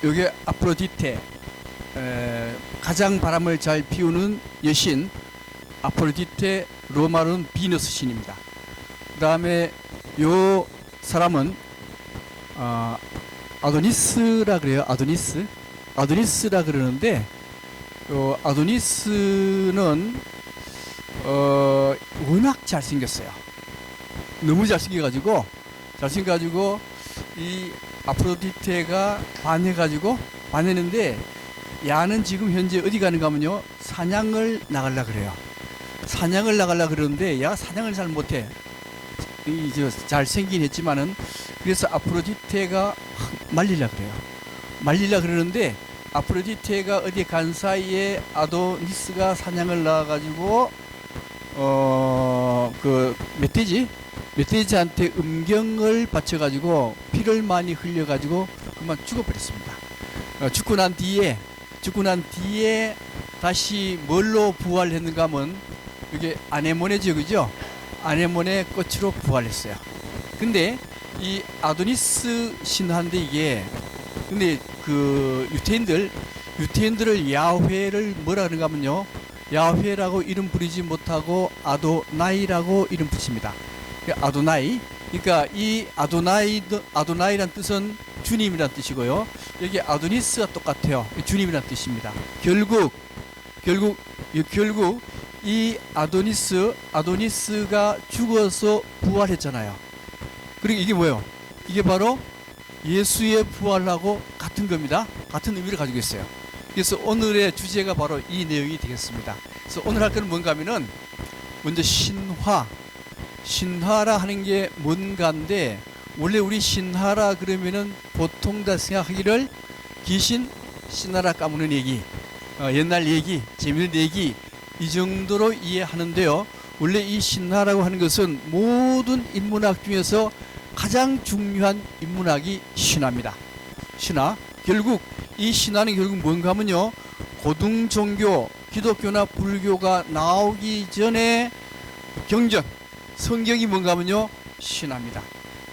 요게 아프로디테, 가장 바람을 잘 피우는 여신 아프로디테, 로마로는 비너스 신입니다. 그 다음에 요 사람은 아도니스라 그래요. 아도니스라 그러는데, 요 아도니스는 워낙 잘생겼어요. 너무 잘생겨가지고 이 아프로디테가 반했는데, 야는 지금 현재 어디 가는가 하면요, 사냥을 나가려 그래요. 사냥을 나가려 그러는데 야가 사냥을 잘 못해. 잘생긴 했지만은, 그래서 아프로디테가 말리려 그래요. 말리려 그러는데, 아프로디테가 어디 간 사이에 아도니스가 사냥을 나가가지고 그 멧돼지한테 음경을 바쳐가지고 피를 많이 흘려가지고 그만 죽어버렸습니다. 죽고 난 뒤에 다시 뭘로 부활했는가 하면, 이게 아네모네 지역이죠. 아네모네 꽃으로 부활했어요. 근데 이 아도니스 신화인데, 이게 근데 그 유태인들을 야훼를 뭐라 그러는가 하면요, 야훼라고 이름 부르지 못하고 아도나이라고 이름 붙입니다. 아도나이. 그러니까 이 아도나이란 뜻은 주님이란 뜻이고요. 여기 아도니스가 똑같아요. 주님이란 뜻입니다. 결국 이 아도니스가 죽어서 부활했잖아요. 그리고 이게 뭐예요? 이게 바로 예수의 부활하고 같은 겁니다. 같은 의미를 가지고 있어요. 그래서 오늘의 주제가 바로 이 내용이 되겠습니다. 그래서 오늘 할 것은 뭔가 하면은, 먼저 신화라 하는 게 뭔가인데, 원래 우리 신화라 그러면은 보통 다 생각하기를 귀신, 신나라 까무는 얘기, 옛날 얘기, 재밌는 얘기, 이 정도로 이해하는데요. 원래 이 신화라고 하는 것은 모든 인문학 중에서 가장 중요한 인문학이 신화입니다. 신화. 결국 이 신화는 결국 뭔가 하면요, 고등 종교, 기독교나 불교가 나오기 전에 경전, 성경이 뭔가 하면요, 신화입니다.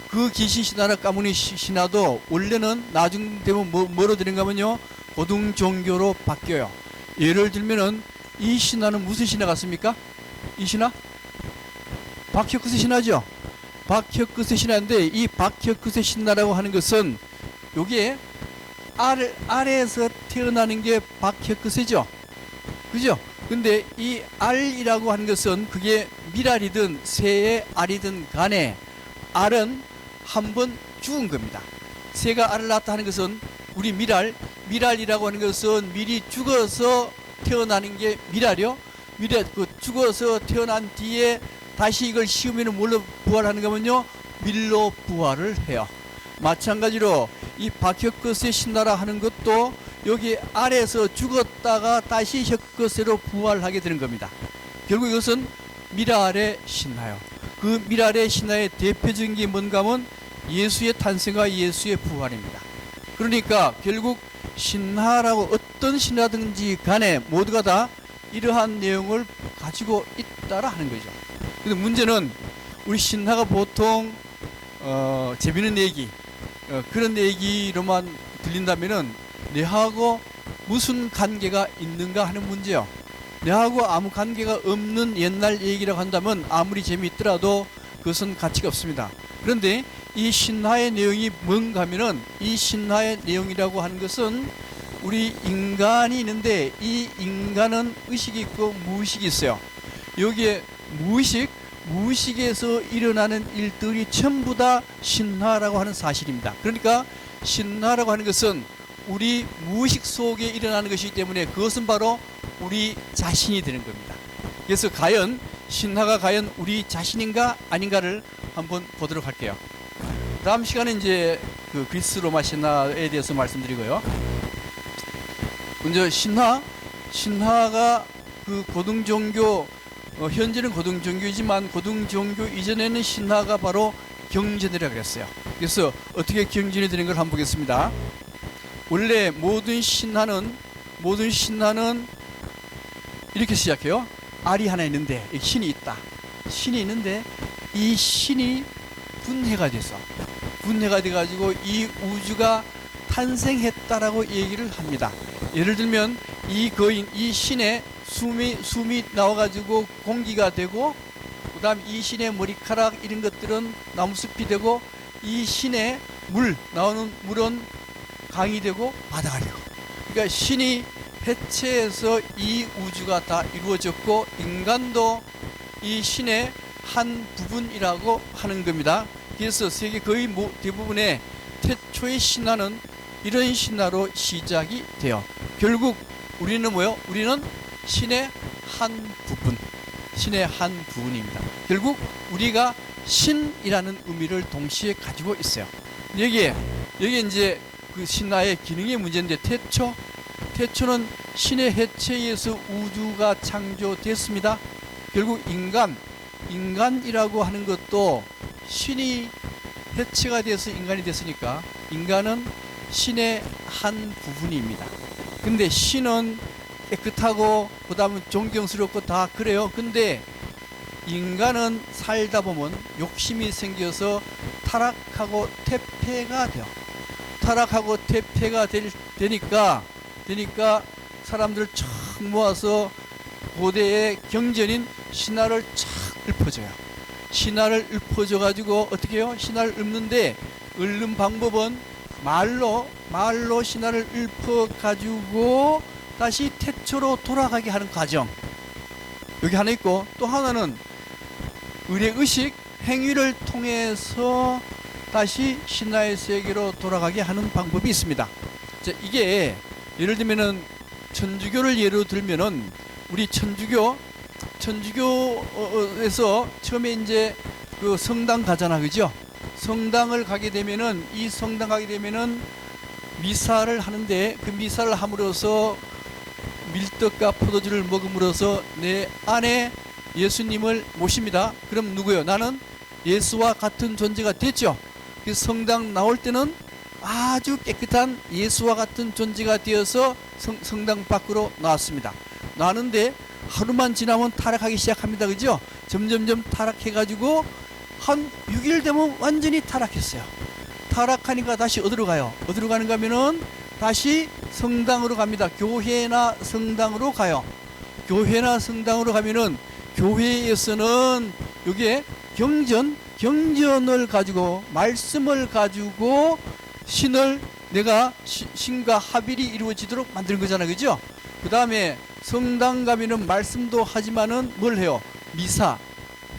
그 귀신 신화나 까무니 신화도 원래는 나중 되면 뭐로 되는가 하면요, 고등 종교로 바뀌어요. 예를 들면은 이 신화는 무슨 신화 같습니까? 이 신화? 박혀크스 신화죠. 박혀크스 신화인데, 이 박혀크스 신화라고 하는 것은 요게 알에서 태어나는 게 박혀크스죠. 그죠? 근데 이 알이라고 하는 것은 그게 미랄이든 새의 알이든 간에 알은 한 번 죽은 겁니다. 새가 알을 낳았다 하는 것은 우리 미랄이라고 하는 것은 미리 죽어서 태어나는 게 미랄이요. 죽어서 태어난 뒤에 다시 이걸 씌우면 뭘로 부활하는 거면요, 밀로 부활을 해요. 마찬가지로 이 박혀크스의 신나라 하는 것도 여기 아래에서 죽었다가 다시 혀크스로 부활하게 되는 겁니다. 결국 이것은 미랄의 신화요. 그 미랄의 신화의 대표적인 게 뭔가 하면 예수의 탄생과 예수의 부활입니다. 그러니까 결국 신화라고 어떤 신화든지 간에 모두가 다 이러한 내용을 가지고 있다라 하는 거죠. 근데 문제는 우리 신화가 보통 재밌는 얘기, 그런 얘기로만 들린다면은 내하고 무슨 관계가 있는가 하는 문제요. 내하고 아무 관계가 없는 옛날 얘기라고 한다면 아무리 재미있더라도 그것은 가치가 없습니다. 그런데 이 신화의 내용이 뭔가 하면은, 이 신화의 내용이라고 하는 것은 우리 인간이 있는데, 이 인간은 의식이 있고 무의식이 있어요. 여기에 무의식에서 일어나는 일들이 전부 다 신화라고 하는 사실입니다. 그러니까 신화라고 하는 것은 우리 무의식 속에 일어나는 것이기 때문에 그것은 바로 우리 자신이 되는 겁니다. 그래서 과연 신화가 과연 우리 자신인가 아닌가를 한번 보도록 할게요. 다음 시간에 이제 그 그리스 로마 신화에 대해서 말씀드리고요. 먼저 신화가 그 고등 종교, 현재는 고등 종교이지만 고등 종교 이전에는 신화가 바로 경전이라 그랬어요. 그래서 어떻게 경전이 되는 걸 한번 보겠습니다. 원래 모든 신화는 이렇게 시작해요. 알이 하나 있는데 신이 있다. 신이 있는데 이 신이 분해가 돼가지고 이 우주가 탄생했다라고 얘기를 합니다. 예를 들면 이 거인, 이 신의 숨이 나와가지고 공기가 되고, 그 다음 이 신의 머리카락 이런 것들은 나무숲이 되고, 이 신의 나오는 물은 강이 되고 바다가 되고, 그러니까 신이 해체해서 이 우주가 다 이루어졌고, 인간도 이 신의 한 부분이라고 하는 겁니다. 그래서 세계 거의 대부분의 태초의 신화는 이런 신화로 시작이 돼요. 결국 우리는 뭐요? 우리는 신의 한 부분입니다. 결국 우리가 신이라는 의미를 동시에 가지고 있어요. 여기에 이제 그 신화의 기능의 문제인데, 태초는 신의 해체에 의해서 우주가 창조됐습니다. 결국 인간이라고 하는 것도 신이 해체가 돼서 인간이 됐으니까 인간은 신의 한 부분입니다. 근데 신은 깨끗하고 그 다음은 존경스럽고 다 그래요. 근데 인간은 살다 보면 욕심이 생겨서 타락하고 퇴폐가 돼요. 타락하고 퇴폐가 되니까 사람들을 쫙 모아서 고대의 경전인 신화를 쫙 읊어줘요. 신화를 읊어줘 가지고 어떻게 해요? 신화를 읊는데, 읊는 방법은 말로 신화를 읊어 가지고 다시 태초로 돌아가게 하는 과정, 여기 하나 있고, 또 하나는 의례의식 행위를 통해서 다시 신화의 세계로 돌아가게 하는 방법이 있습니다. 자, 이게 예를 들면은 천주교를 예로 들면은, 우리 천주교에서 처음에 이제 그 성당 가잖아, 그죠? 성당을 가게 되면은, 이 성당 가게 되면은 미사를 하는데, 그 미사를 함으로써 밀떡과 포도주를 먹음으로써 내 안에 예수님을 모십니다. 그럼 누구요? 나는 예수와 같은 존재가 됐죠. 그 성당 나올 때는 아주 깨끗한 예수와 같은 존재가 되어서 성당 밖으로 나왔습니다. 나왔는데 하루만 지나면 타락하기 시작합니다. 그죠? 점점점 타락해가지고 한 6일 되면 완전히 타락했어요. 타락하니까 다시 어디로 가요? 어디로 가는가 하면은 다시 성당으로 갑니다. 교회나 성당으로 가요. 교회나 성당으로 가면은 교회에서는 여기에 경전을 가지고, 말씀을 가지고 신과 합일이 이루어지도록 만드는 거잖아요. 그죠? 그 다음에 성당 가면은 말씀도 하지만은 뭘 해요? 미사,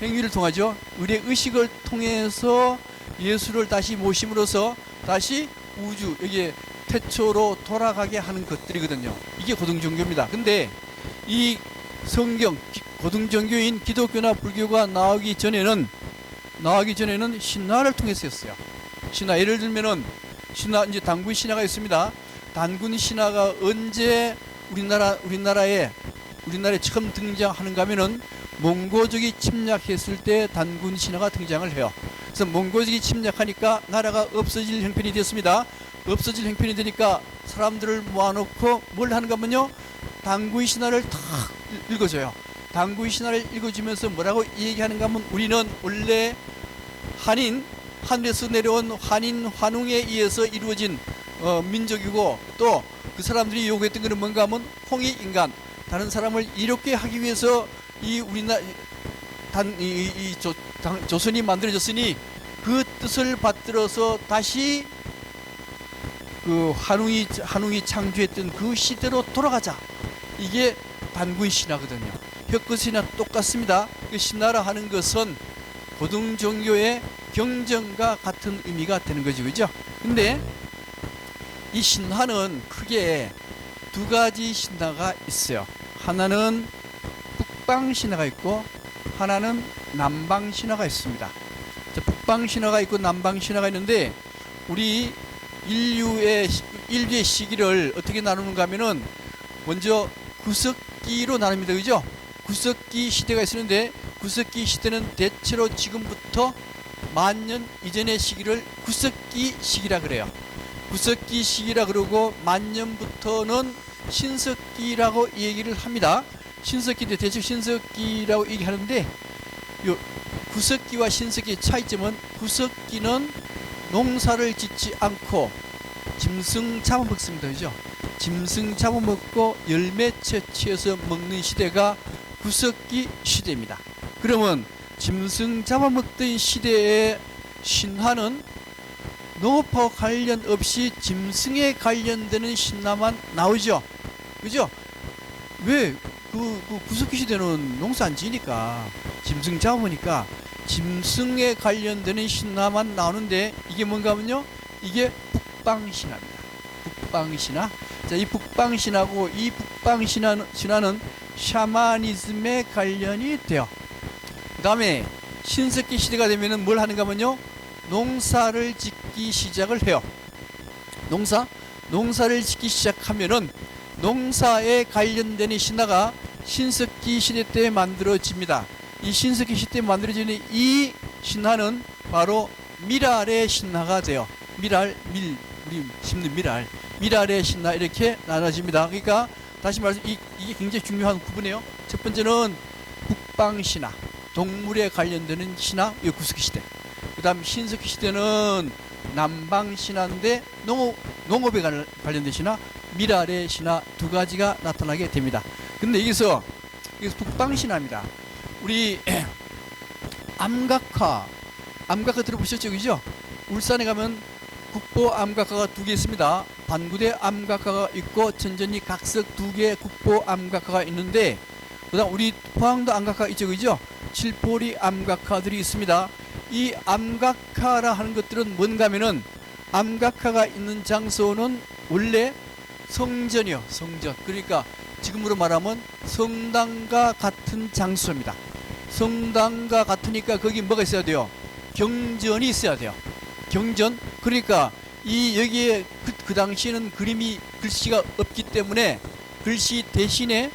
행위를 통하죠. 의례의식을 통해서 예수를 다시 모심으로써 다시 우주, 여기에 태초로 돌아가게 하는 것들이거든요. 이게 고등종교입니다. 근데 이 성경, 고등종교인 기독교나 불교가 나오기 전에는 신화를 통해서였어요. 신화, 예를 들면은 신화, 이제 단군 신화가 있습니다. 단군 신화가 언제 우리나라에 처음 등장하는가 하면은 몽고족이 침략했을 때 단군 신화가 등장을 해요. 그래서 몽고족이 침략하니까 나라가 없어질 형편이 되었습니다. 없어질 형편이 되니까 사람들을 모아놓고 뭘 하는가 하면요, 단군 신화를 다 읽어줘요. 단군 신화를 읽어주면서 뭐라고 얘기하는가 하면, 우리는 원래 하늘에서 내려온 환웅에 의해서 이루어진 민족이고, 또 그 사람들이 요구했던 것은 뭔가 하면 홍익인간, 다른 사람을 이롭게 하기 위해서 이 조선이 만들어졌으니 그 뜻을 받들어서 다시 그 한웅이 창조했던 그 시대로 돌아가자. 이게 단군 신화거든요. 혁거 신화 똑같습니다. 그 신화라 하는 것은 고등종교의 경전과 같은 의미가 되는 거죠, 그죠? 근데 이 신화는 크게 두 가지 신화가 있어요. 하나는 북방 신화가 있고, 하나는 남방 신화가 있습니다. 북방 신화가 있고 남방 신화가 있는데, 우리 인류의 시기를 어떻게 나누는가 하면은, 먼저 구석기로 나눕니다. 그죠? 구석기 시대가 있었는데, 구석기 시대는 대체로 지금부터 만년 이전의 시기를 구석기 시기라 그래요. 구석기 시기라 그러고, 만년부터는 신석기라고 얘기를 합니다. 신석기인데 대체 신석기라고 얘기하는데, 요 구석기와 신석기의 차이점은, 구석기는 농사를 짓지 않고 짐승 잡아먹습니다. 그죠? 짐승 잡아먹고 열매 채취해서 먹는 시대가 구석기 시대입니다. 그러면 짐승 잡아먹던 시대의 신화는 농업하고 관련 없이 짐승에 관련되는 신화만 나오죠. 그죠? 왜? 구석기 시대는 농사 안 지니까 짐승 잡아보니까 짐승에 관련되는 신화만 나오는데 이게 뭔가 하면요, 이게 북방신화입니다. 북방신화. 자, 이 북방신화고 이 북방신화는 샤머니즘에 관련이 돼요. 그 다음에 신석기 시대가 되면은 뭘 하는가 하면요, 농사를 짓기 시작을 해요. 농사를 짓기 시작하면은 농사에 관련되는 신화가 신석기 시대 때 만들어집니다. 이 신석기 시대 때 만들어지는 이 신화는 바로 미랄의 신화가 돼요. 우리 심는 미랄의 신화, 이렇게 나눠집니다. 그러니까 다시 말해서 이게 굉장히 중요한 구분이에요. 첫 번째는 북방신화, 동물에 관련되는 신화, 이 구석기 시대. 그 다음 신석기 시대는 남방신화인데 농업에 관련된 신화, 미랄의 신화, 두 가지가 나타나게 됩니다. 근데 여기서 북방신화입니다. 우리 암각화 들어보셨죠? 그죠? 울산에 가면 국보 암각화가 두 개 있습니다. 반구대 암각화가 있고 천전리 각석 두 개 국보 암각화가 있는데, 그다음 우리 포항도 암각화가 있죠, 그죠? 칠포리 암각화들이 있습니다. 이 암각화라 하는 것들은 뭔가 하면은, 암각화가 있는 장소는 원래 성전이요, 성전. 그러니까 지금으로 말하면 성당과 같은 장소입니다. 성당과 같으니까 거기 뭐가 있어야 돼요? 경전이 있어야 돼요. 경전. 그러니까 여기에 그 당시에는 글씨가 없기 때문에 글씨 대신에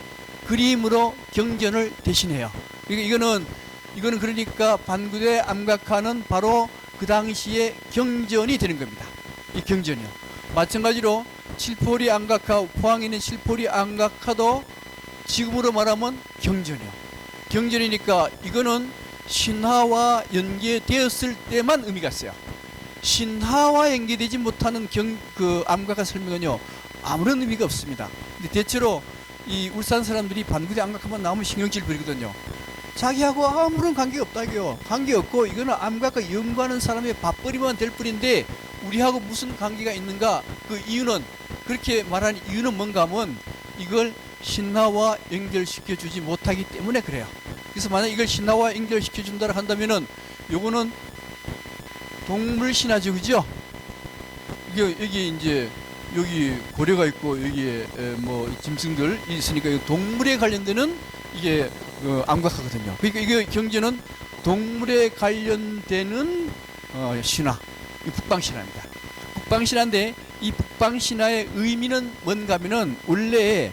그림으로 경전을 대신해요. 이거는 그러니까 반구대 암각화는 바로 그 당시에 경전이 되는 겁니다. 이 경전이요. 마찬가지로 칠포리 암각화, 포항에 있는 칠포리 암각화도 지금으로 말하면 경전이요. 경전이니까 이거는 신화와 연계되었을 때만 의미가 있어요. 신화와 연계되지 못하는 암각화 설명은요, 아무런 의미가 없습니다. 근데 대체로 이 울산 사람들이 반구대 암각화만 나오면 신경질 부리거든요. 자기하고 아무런 관계가 없다고요. 관계없고 이거는 암각화 연구하는 사람의 밥벌이만 될 뿐인데 우리하고 무슨 관계가 있는가? 그 이유는, 그렇게 말하는 이유는 뭔가 하면 이걸 신화와 연결시켜 주지 못하기 때문에 그래요. 그래서 만약 이걸 신화와 연결시켜 준다고 한다면은 요거는 동물 신화죠, 그죠? 여기 이제 여기 고래가 있고 여기에 뭐 짐승들 있으니까 동물에 관련되는 이게 암각화거든요. 그러니까 이게 경전은 동물에 관련되는 신화, 이 북방신화입니다. 북방신화인데 이 북방신화의 의미는 뭔가 하면은 원래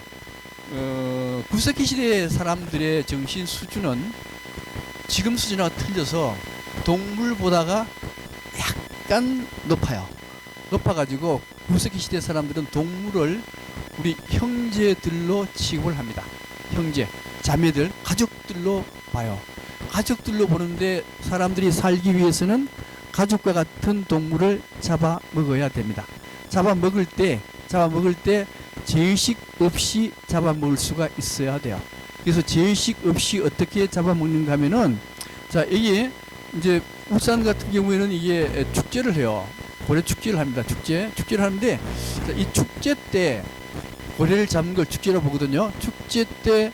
구석기 시대 사람들의 정신 수준은 지금 수준하고 틀려서 동물보다가 약간 높아가지고 구석기 시대 사람들은 동물을 우리 형제들로 취급을 합니다. 형제, 자매들, 가족들로 봐요. 가족들로 보는데 사람들이 살기 위해서는 가족과 같은 동물을 잡아 먹어야 됩니다. 잡아 먹을 때 제의식 없이 잡아먹을 수가 있어야 돼요. 그래서 제의식 없이 어떻게 잡아먹는가 하면은, 자, 이게 이제 울산 같은 경우에는 이게 축제를 해요. 고래 축제를 합니다. 축제를 하는데, 자, 이 축제 때 고래를 잡는 걸 축제라고 보거든요. 축제 때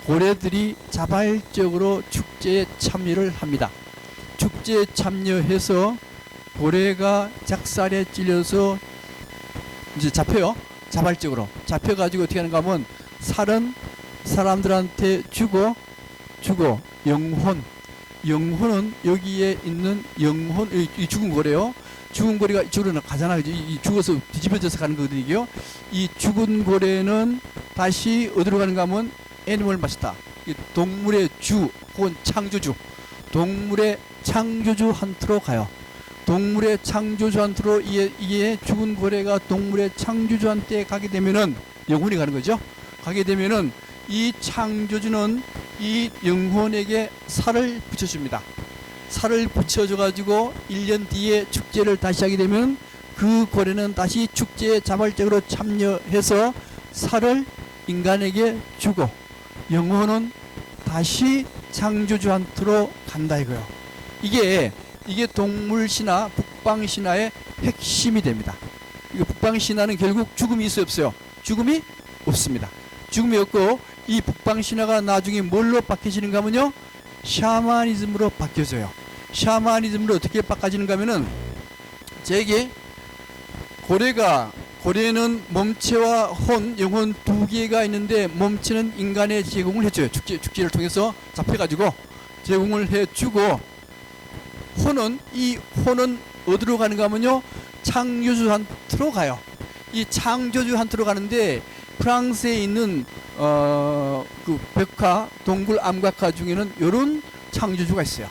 고래들이 자발적으로 축제에 참여를 합니다. 축제에 참여해서 고래가 작살에 찔려서 이제 잡혀요. 자발적으로 잡혀가지고 어떻게 하는가 하면 살은 사람들한테 주고 영혼은 여기에 있는 영혼, 이 죽은 고래요. 죽은 고래가 이쪽으로 가잖아요. 이 죽어서 뒤집어져서 가는 거거든요. 이 죽은 고래는 다시 어디로 가는가 하면 애니멀 마스터, 동물의 주 혹은 창조주, 동물의 창조주한테로 가요. 동물의 창조주한테로 이게 죽은 고래가 동물의 창조주한테 가게 되면은 영혼이 가는 거죠. 가게 되면은 이 창조주는 이 영혼에게 살을 붙여줍니다. 살을 붙여줘 가지고 1년 뒤에 축제를 다시 하게 되면 그 고래는 다시 축제에 자발적으로 참여해서 살을 인간에게 주고 영혼은 다시 창조주한테로 간다 이거요. 이게 동물 신화, 북방 신화의 핵심이 됩니다. 이거 북방 신화는 결국 죽음이 있어요, 없어요? 죽음이 없습니다. 죽음이 없고 이 북방 신화가 나중에 뭘로 바뀌어지는가 하면요, 샤머니즘으로 바뀌어져요. 샤머니즘으로 어떻게 바꿔지는가 하면은, 제게 고래는 몸체와 혼, 영혼 두 개가 있는데 몸체는 인간에 제공을 해줘요. 축제를 통해서 잡혀가지고 제공을 해주고, 혼은 어디로 가는가 하면요, 창조주한테로 가요. 이 창조주한테로 가는데 프랑스에 있는 그 백화, 동굴 암각화 중에는 이런 창조주가 있어요.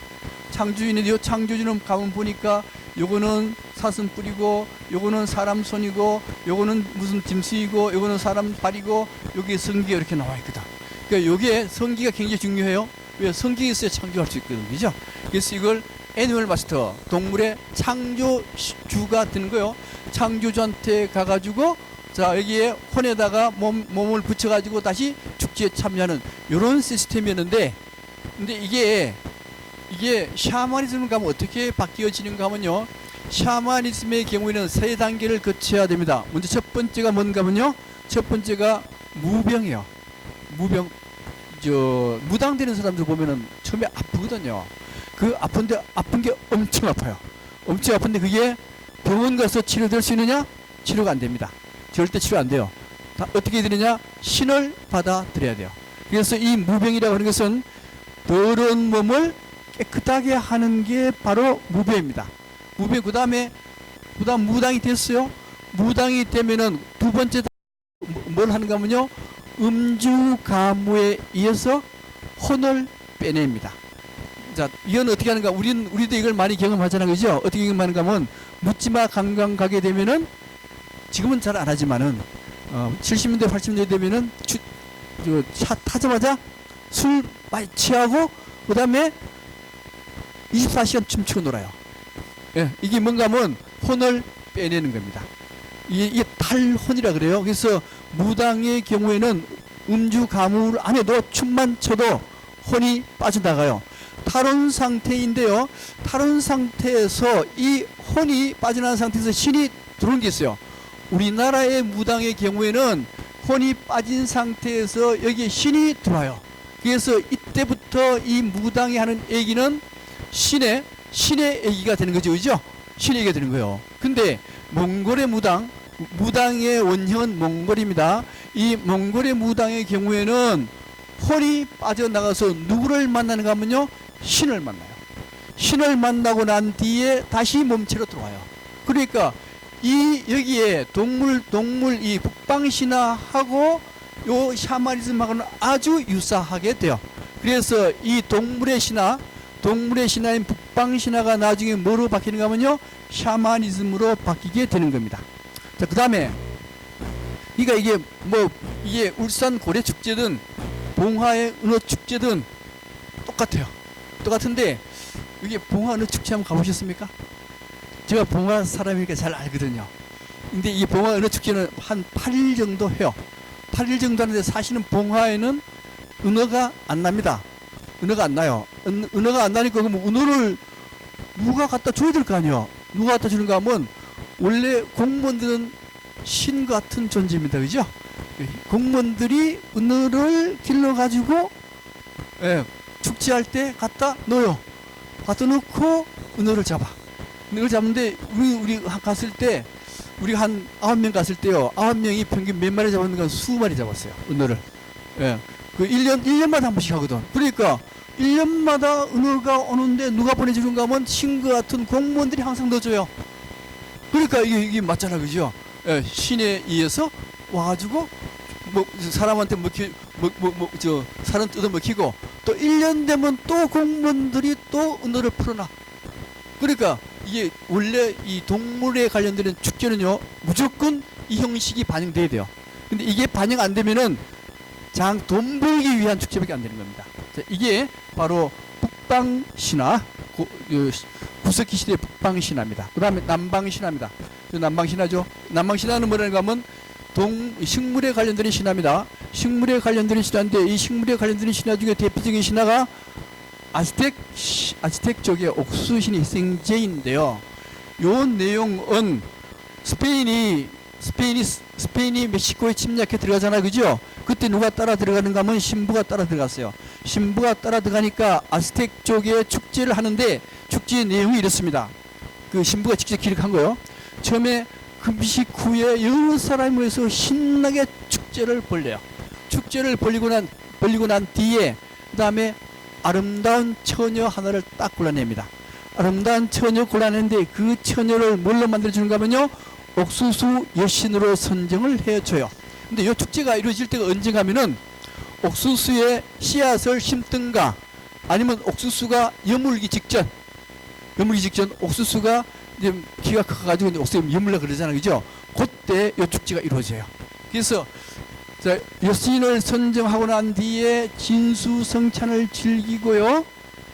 창조주인데 이 창조주는 가면 보니까 요거는 사슴 뿔이고, 요거는 사람 손이고, 요거는 무슨 짐승이고, 요거는 사람 발이고, 여기 성기가 이렇게 나와 있거든. 그러니까 요게 성기가 굉장히 중요해요. 왜? 성기가 있어야 창조할 수 있거든, 그죠? 그래서 이걸 애니멀 마스터, 동물의 창조주가 되는 거요. 창조주한테 가가지고, 자, 여기에 혼에다가 몸을 붙여가지고 다시 축제에 참여하는 요런 시스템이었는데, 근데 이게 샤머니즘을 가면 어떻게 바뀌어지는가 하면요, 샤머니즘의 경우에는 세 단계를 거쳐야 됩니다. 먼저 첫 번째가 뭔가 하면요, 첫 번째가 무병이에요. 무당되는 사람들 보면은 처음에 아프거든요. 그 아픈 게 엄청 아파요. 엄청 아픈데 그게 병원 가서 치료될 수 있느냐? 치료가 안 됩니다. 절대 치료 안 돼요. 다 어떻게 되느냐? 신을 받아들여야 돼요. 그래서 이 무병이라고 하는 것은 더러운 몸을 깨끗하게 하는 게 바로 무병입니다. 무병, 그 다음 무당이 됐어요. 무당이 되면은 두 번째 뭘 하는가 하면요, 음주가무에 의해서 혼을 빼냅니다. 자, 이건 어떻게 하는가? 우리도 이걸 많이 경험하잖아요, 그죠? 어떻게 경험하는가 하면, 묻지마 관광 가게 되면은, 지금은 잘 안 하지만은, 70년대, 80년대 되면은, 차 타자마자 술 많이 취하고, 그 다음에 24시간 춤추고 놀아요. 예, 이게 뭔가 하면, 혼을 빼내는 겁니다. 이게 탈혼이라 그래요. 그래서, 무당의 경우에는 음주 가무를 안 해도 춤만 춰도 혼이 빠져나가요. 탈혼 상태인데요, 탈혼 상태에서 이 혼이 빠져나간 상태에서 신이 들어오는 게 있어요. 우리나라의 무당의 경우에는 혼이 빠진 상태에서 여기에 신이 들어와요. 그래서 이때부터 이 무당이 하는 얘기는 신의 얘기가 되는 거죠, 그죠? 신의 얘기가 되는 거예요. 근데 몽골의 무당의 원형은 몽골입니다. 이 몽골의 무당의 경우에는 혼이 빠져나가서 누구를 만나는가 하면요, 신을 만나요. 신을 만나고 난 뒤에 다시 몸체로 들어와요. 그러니까 여기에 동물 이 북방신화하고 요 샤머니즘하고는 아주 유사하게 돼요. 그래서 이 동물의 신화인 북방신화가 나중에 뭐로 바뀌는가 하면요, 샤머니즘으로 바뀌게 되는 겁니다. 자, 그 다음에 그러니까 이게 울산 고래 축제든 봉화의 은어 축제든 똑같아요. 똑같은데, 이게 봉화 은어 축제 한번 가보셨습니까? 제가 봉화 사람이니까 잘 알거든요. 근데 이 봉화 은어 축제는 한 8일 정도 해요. 8일 정도 하는데 사실은 봉화에는 은어가 안 납니다. 은어가 안 나요. 은어가 안 나니까 그럼 은어를 누가 갖다 줘야 될 거 아니에요. 누가 갖다 주는가 하면, 원래 공무원들은 신 같은 존재입니다. 그죠? 공무원들이 은어를 길러가지고, 예, 축제할 때 갖다 넣어요. 갖다 놓고 은어를 잡아. 은어를 잡는데, 우리 갔을 때, 우리 한 9명 갔을 때요, 9명이 평균 몇 마리 잡았는가, 수마리 잡았어요. 은어를. 예. 그 1년마다 한 번씩 하거든. 그러니까, 1년마다 은어가 오는데 누가 보내주는가 하면 신과 같은 공무원들이 항상 넣어줘요. 그러니까 이게 맞잖아, 그죠? 예, 신에 의해서 와가지고, 사람한테 사람 뜯어먹히고, 또 1년 되면 또 공무원들이 또 은어를 풀어놔. 그러니까 이게 원래 이 동물에 관련되는 축제는요, 무조건 이 형식이 반영돼야 돼요. 근데 이게 반영 안 되면은 돈 벌기 위한 축제밖에 안 되는 겁니다. 자, 이게 바로 북방신화, 구석기 시대의 북방신화입니다. 그 다음에 남방신화입니다. 그 남방신화죠. 남방신화는 뭐라는가 하면 식물에 관련된 신화입니다. 식물에 관련된 신화인데 이 식물에 관련된 신화 중에 대표적인 신화가 아즈텍 쪽의 옥수수신이 희생제인데요. 요 내용은 스페인이 멕시코에 침략해 들어가잖아요. 그죠? 그때 누가 따라 들어가는가 하면 신부가 따라 들어갔어요. 신부가 따라 들어가니까 아즈텍 쪽에 축제를 하는데 축제의 내용이 이렇습니다. 그 신부가 직접 기록한 거요. 처음에 금식 후에 여러 사람이 모여서 신나게 축제를 벌려요. 축제를 벌리고 난 뒤에 그 다음에 아름다운 처녀 하나를 딱 골라냅니다. 아름다운 처녀 골라내는데 그 처녀를 뭘로 만들어주는가 하면요, 옥수수 여신으로 선정을 해줘요. 근데 이 축제가 이루어질 때가 언제가 하면은 옥수수의 씨앗을 심든가 아니면 옥수수가 여물기 직전 옥수수가 이제 키가 커가지고 이제 옥수수 여물라 그러잖아요. 그죠? 그때 이 축제가 이루어져요. 그래서 여신을 선정하고 난 뒤에 진수성찬을 즐기고요.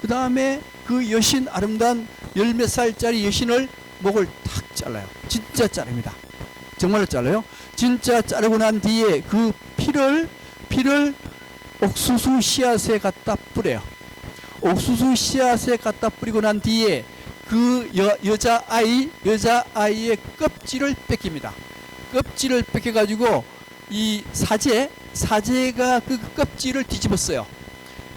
그 다음에 그 여신, 아름다운 10몇 살짜리 여신을 목을 탁 잘라요. 진짜 자릅니다. 정말로 잘라요. 진짜 자르고 난 뒤에 그 피를 옥수수 씨앗에 갖다 뿌려요. 옥수수 씨앗에 갖다 뿌리고 난 뒤에 그 여자아이의 껍질을 뺏깁니다. 껍질을 뺏겨가지고 이 사제가 그 껍질을 뒤집었어요.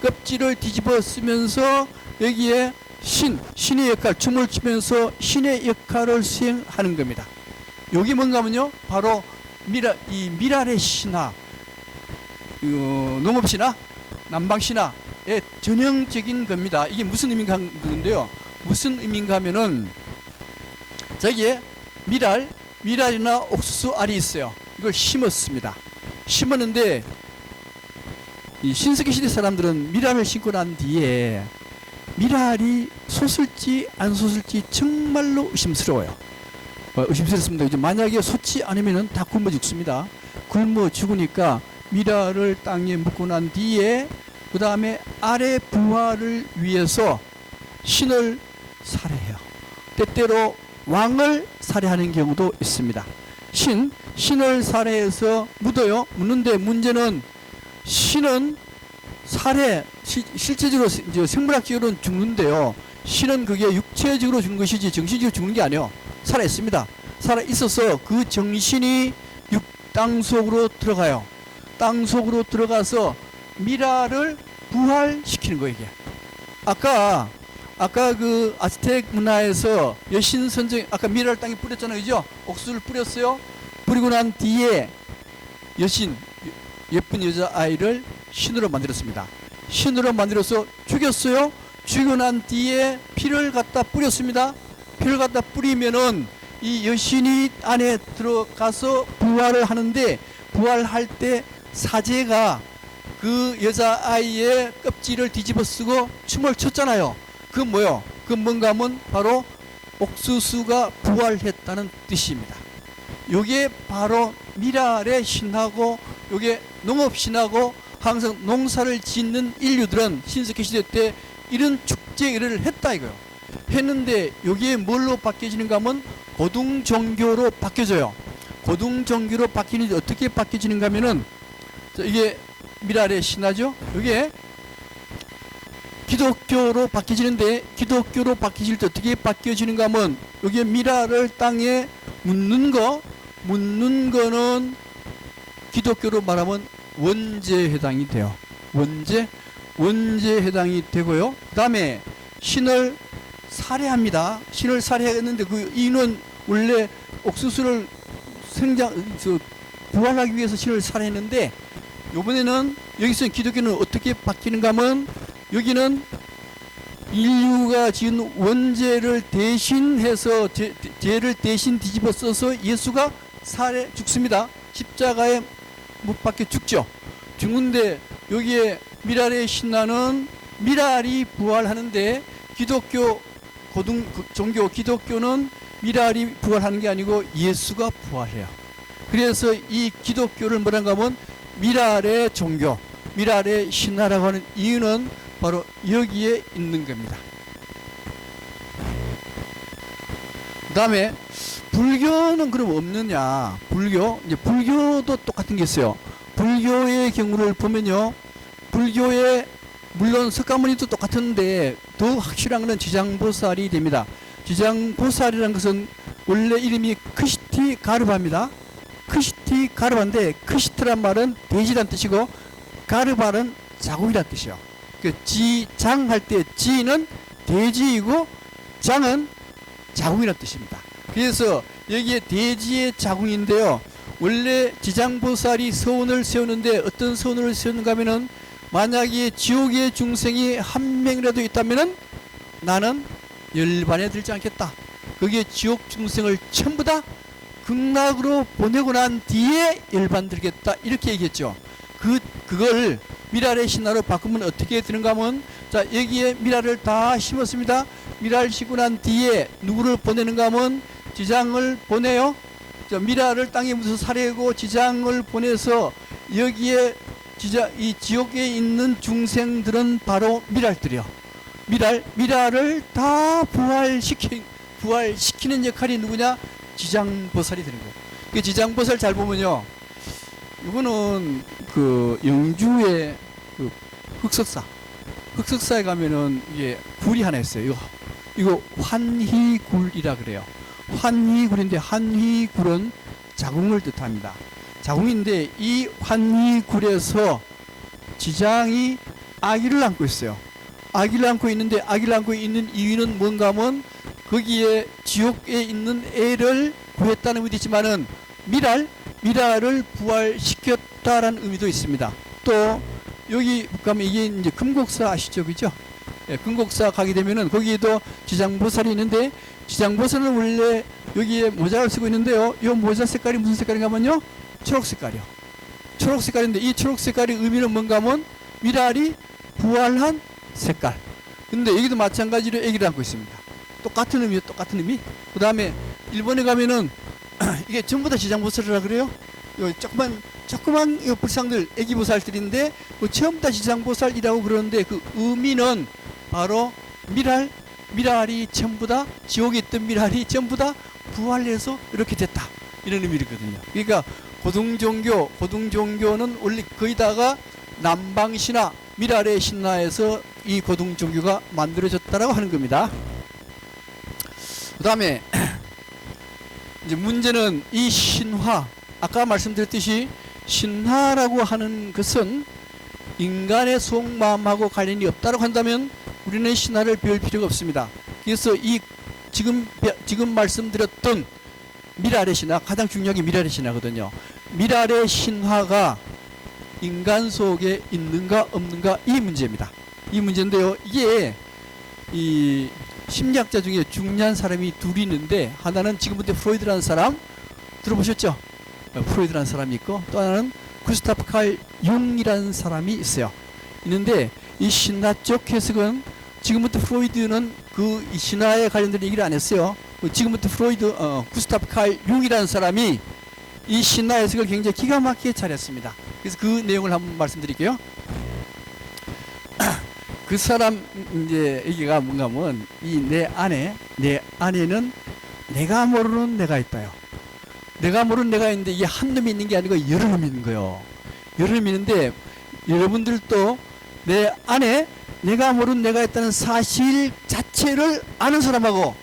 껍질을 뒤집어 쓰면서 여기에 신의 역할, 춤을 추면서 신의 역할을 수행하는 겁니다. 여기 뭔가 하면요, 바로 미랄의 신화, 농업신화, 남방신화의 전형적인 겁니다. 이게 무슨 의미인가 하는데요. 무슨 의미인가 하면은 저기에 미랄이나 옥수수 알이 있어요. 이걸 심었습니다. 심었는데 이 신석기 시대 사람들은 미랄을 심고 난 뒤에 미랄이 솟을지 안 솟을지 정말로 의심스러워요. 의심스럽습니다. 이제 만약에 솟지 않으면은 다 굶어 죽습니다. 굶어 죽으니까 미랄을 땅에 묻고 난 뒤에 그 다음에 아래 부활을 위해서 신을 살해해요. 때때로 왕을 살해하는 경우도 있습니다. 신을 살해해서 묻어요. 묻는데 문제는 신은 실제적으로 이제 생물학적으로는 죽는데요. 신은 그게 육체적으로 죽는 것이지 정신적으로 죽는 게 아니에요. 살아있습니다. 살아있어서 그 정신이 땅 속으로 들어가요. 땅 속으로 들어가서 미랄을 부활시키는 거예요, 이게. 아까 그 아즈텍 문화에서 여신 선정, 아까 미랄 땅에 뿌렸잖아요, 그죠? 옥수수를 뿌렸어요. 뿌리고 난 뒤에 여신, 예쁜 여자아이를 신으로 만들었습니다. 신으로 만들어서 죽였어요. 죽이고 난 뒤에 피를 갖다 뿌렸습니다. 피를 갖다 뿌리면은 이 여신이 안에 들어가서 부활을 하는데, 부활할 때 사제가 그 여자아이의 껍질을 뒤집어 쓰고 춤을 췄잖아요. 그 뭐요? 그 뭔가 하면 바로 옥수수가 부활했다는 뜻입니다. 요게 바로 미랄의 신하고 요게 농업신하고 항상 농사를 짓는 인류들은 신석기 시대 때 이런 축제를 했다 이거요. 했는데 여기에 뭘로 바뀌어지는가 하면 고등종교로 바뀌어져요. 고등종교로 바뀌는데 어떻게 바뀌어지는가 하면은 이게 미랄의 신화죠. 이게 기독교로 바뀌어지는데 기독교로 바뀌어질 때 어떻게 바뀌어지는가 하면 여기에 미랄을 땅에 묻는 거는 기독교로 말하면 원죄에 해당이 돼요. 원죄에 해당이 되고요. 그 다음에 신을 살해합니다. 신을 살해했는데 그 이유는 원래 옥수수를 부활하기 위해서 신을 살해했는데, 이번에는 여기서 기독교는 어떻게 바뀌는가 하면 여기는 인류가 지은 원죄를 대신해서 죄를 대신 뒤집어 써서 예수가 죽습니다. 십자가에 못 박혀 죽죠. 죽는데 여기에 미랄의 신화는 미랄이 부활하는데 기독교 종교 기독교는 미랄이 부활하는 게 아니고 예수가 부활해요. 그래서 이 기독교를 뭐란가 하면 미랄의 종교, 미랄의 신화라고 하는 이유는 바로 여기에 있는 겁니다. 그 다음에 불교는 그럼 없느냐? 이제 불교도 똑같은 게 있어요. 불교의 경우를 보면요. 불교에 물론 석가모니도 똑같은데 더 확실한 것은 지장보살이 됩니다. 지장보살이라는 것은 원래 이름이 크시티 가르바입니다. 크시티 가르바인데 크시트란 말은 돼지란 뜻이고 가르바는 자국이란 뜻이요. 그 지장할 때 지는 돼지이고 장은 자궁이란 뜻입니다. 그래서 여기에 돼지의 자궁인데요. 원래 지장보살이 서원을 세우는데 어떤 서원을 세우는가 하면은 만약에 지옥의 중생이 한 명이라도 있다면은 나는 열반에 들지 않겠다. 거기에 지옥 중생을 전부 다 극락으로 보내고 난 뒤에 열반 들겠다. 이렇게 얘기했죠. 그걸 미랄의 신화로 바꾸면 어떻게 되는가 하면, 자, 여기에 미랄을 다 심었습니다. 미랄 심고 난 뒤에 누구를 보내는가 하면 지장을 보내요. 자, 미랄을 땅에 묻어서 사려고 지장을 보내서 여기에 이 지옥에 있는 중생들은 바로 미랄들이요. 미랄을 다 부활시키는 역할이 누구냐? 지장보살이 되는 거예요. 그 지장보살 잘 보면요. 이거는 그 영주의 그 흑석사에 가면은 이게 굴이 하나 있어요. 이거 환희굴이라 그래요. 환희굴인데 환희굴은 자궁을 뜻합니다. 자궁인데 이 환희굴에서 지장이 아기를 안고 있어요. 아기를 안고 있는데 아기를 안고 있는 이유는 뭔가 하면 거기에 지옥에 있는 애를 구했다는 의미도 있지만은 미랄을 부활시켰다라는 의미도 있습니다. 또 여기 가면 이게 이제 금곡사 아시죠? 그죠? 예, 금곡사 가게 되면은 거기에도 지장보살이 있는데 지장보살은 원래 여기에 모자를 쓰고 있는데요. 이 모자 색깔이 무슨 색깔인가 하면요. 초록 색깔이요. 초록 색깔인데 이 초록 색깔의 의미는 뭔가 하면 미랄이 부활한 색깔. 근데 여기도 마찬가지로 애기를 안고 있습니다. 똑같은 의미. 그 다음에 일본에 가면은 이게 전부 다 지장보살이라 그래요. 요 조그만 요 불상들 애기보살들인데 전부 다 지장보살이라고 그러는데 그 의미는 바로 미랄이 전부 다 지옥에 있던 미랄이 전부 다 부활해서 이렇게 됐다. 이런 의미거든요. 그러니까 고등종교는 원래 거기다가 남방신화 미랄의 신화에서 이 고등종교가 만들어졌다라고 하는 겁니다. 그 다음에 이제 문제는 이 신화, 아까 말씀드렸듯이 신화라고 하는 것은 인간의 속마음하고 관련이 없다고 한다면 우리는 신화를 배울 필요가 없습니다. 그래서 이 지금 말씀드렸던 미랄의 신화, 가장 중요한 게 미랄의 신화거든요. 미랄의 신화가 인간 속에 있는가 없는가 이 문제입니다. 이 문제인데요. 이게 이 심리학자 중에 중요한 사람이 둘이 있는데 하나는 지금부터 프로이드라는 사람 들어보셨죠? 프로이드라는 사람이 있고 또 하나는 구스타프 칼 융이라는 사람이 있어요. 있는데 이 신화 쪽 해석은 지금부터 프로이드는 그 신화에 관련된 얘기를 안 했어요. 지금부터 구스타프 칼 융이라는 사람이 이 신화 해석을 굉장히 기가 막히게 잘했습니다. 그래서 그 내용을 한번 말씀드릴게요. 그 사람 이제 얘기가 뭔가 하면 이 내 안에는 내가 모르는 내가 있다요. 내가 모르는 내가 있는데 이게 한 놈이 있는 게 아니고 여러 놈이 있는 거예요. 여러 놈이 있는데 여러분들도 내 안에 내가 모르는 내가 있다는 사실 자체를 아는 사람하고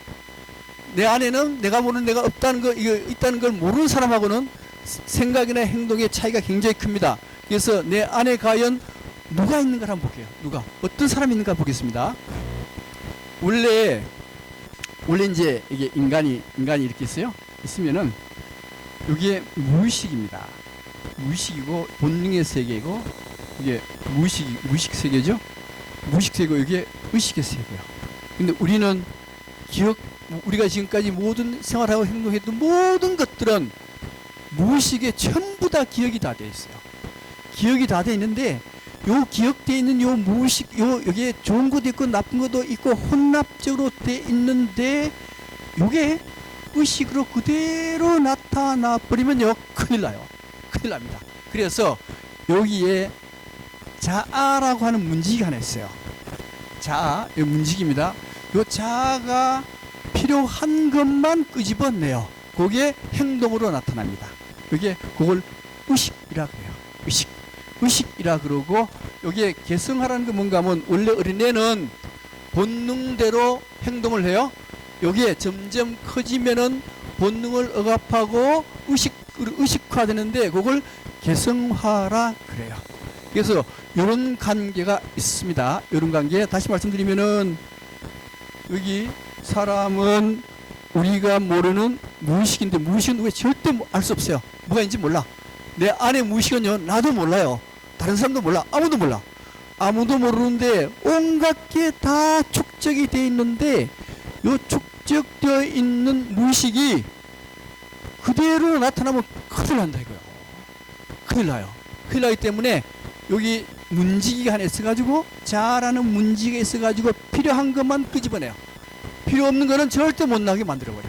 내 안에는 내가 모르는 내가 없다는 거, 이거 있다는 걸 모르는 사람하고는 생각이나 행동의 차이가 굉장히 큽니다. 그래서 내 안에 과연 누가 있는가 한번 볼게요. 누가 어떤 사람이 있는가 보겠습니다. 원래 이제 이게 인간이 이렇게 있어요. 있으면은 여기에 무의식입니다. 무의식이고 본능의 세계이고 이게 무의식 세계죠. 무의식 세계고 이게 의식의 세계예요. 근데 우리는 우리가 지금까지 모든 생활하고 행동했던 모든 것들은 무의식에 전부 다 기억이 다 돼 있어요. 기억이 다 돼 있는데 요 기억되어 있는 요 무의식, 여기에 좋은 것도 있고 나쁜 것도 있고 혼합적으로 돼 있는데 요게 의식으로 그대로 나타나 버리면요 큰일 나요. 큰일 납니다. 그래서 여기에 자아라고 하는 문지기가 하나 있어요. 자아, 이 문지기입니다. 요 자아가 필요한 것만 끄집어내요. 그게 행동으로 나타납니다. 그걸 의식이라 그래요. 의식이라 그러고, 여기에 개성하라는 게 뭔가 하면, 원래 어린애는 본능대로 행동을 해요. 여기에 점점 커지면은 본능을 억압하고 의식화되는데, 그걸 개성화라 그래요. 그래서 이런 관계가 있습니다. 이런 관계, 다시 말씀드리면은, 여기 사람은 우리가 모르는 무의식인데, 무의식은 우리가 절대 알 수 없어요. 뭐가 있는지 몰라. 내 안에 무의식은요, 나도 몰라요. 다른 사람도 몰라. 아무도 몰라. 아무도 모르는데 온갖 게 다 축적이 되어 있는데, 요 축적되어 있는 무의식이 그대로 나타나면 큰일 난다 이거요. 큰일 나요. 큰일 나기 때문에 여기 문지기가 하나 있어가지고, 자라는 문지기가 있어가지고 필요한 것만 끄집어내요. 필요 없는 거는 절대 못 나게 만들어버려.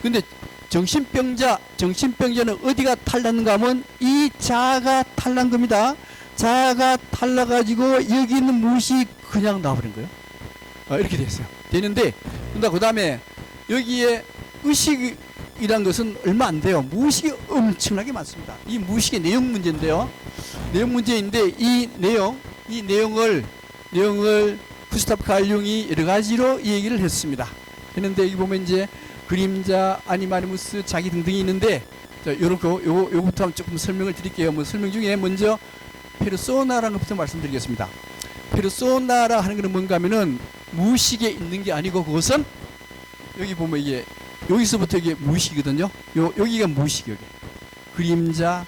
근데 정신병자는 어디가 탈났는가 하면 이 자가 탈난 겁니다. 자가 탈나가지고 여기 있는 무의식이 그냥 나와버린 거예요. 이렇게 됐어요. 되는데, 그 다음에 여기에 의식이란 것은 얼마 안 돼요. 무의식이 엄청나게 많습니다. 이 무의식의 내용 문제인데요. 내용 문제인데, 이 내용을 구스타프 칼 융이 여러 가지로 얘기를 했습니다. 했는데, 여기 보면 이제 그림자, 아니마니무스, 자기 등등이 있는데, 요거부터 조금 설명을 드릴게요. 설명 중에 먼저 페르소나라는 것부터 말씀드리겠습니다. 페르소나라 하는 것은 뭔가 하면은 무의식에 있는 게 아니고, 그것은 여기 보면 이게 여기서부터 이게 무의식이거든요. 여기가 무의식, 여기. 그림자,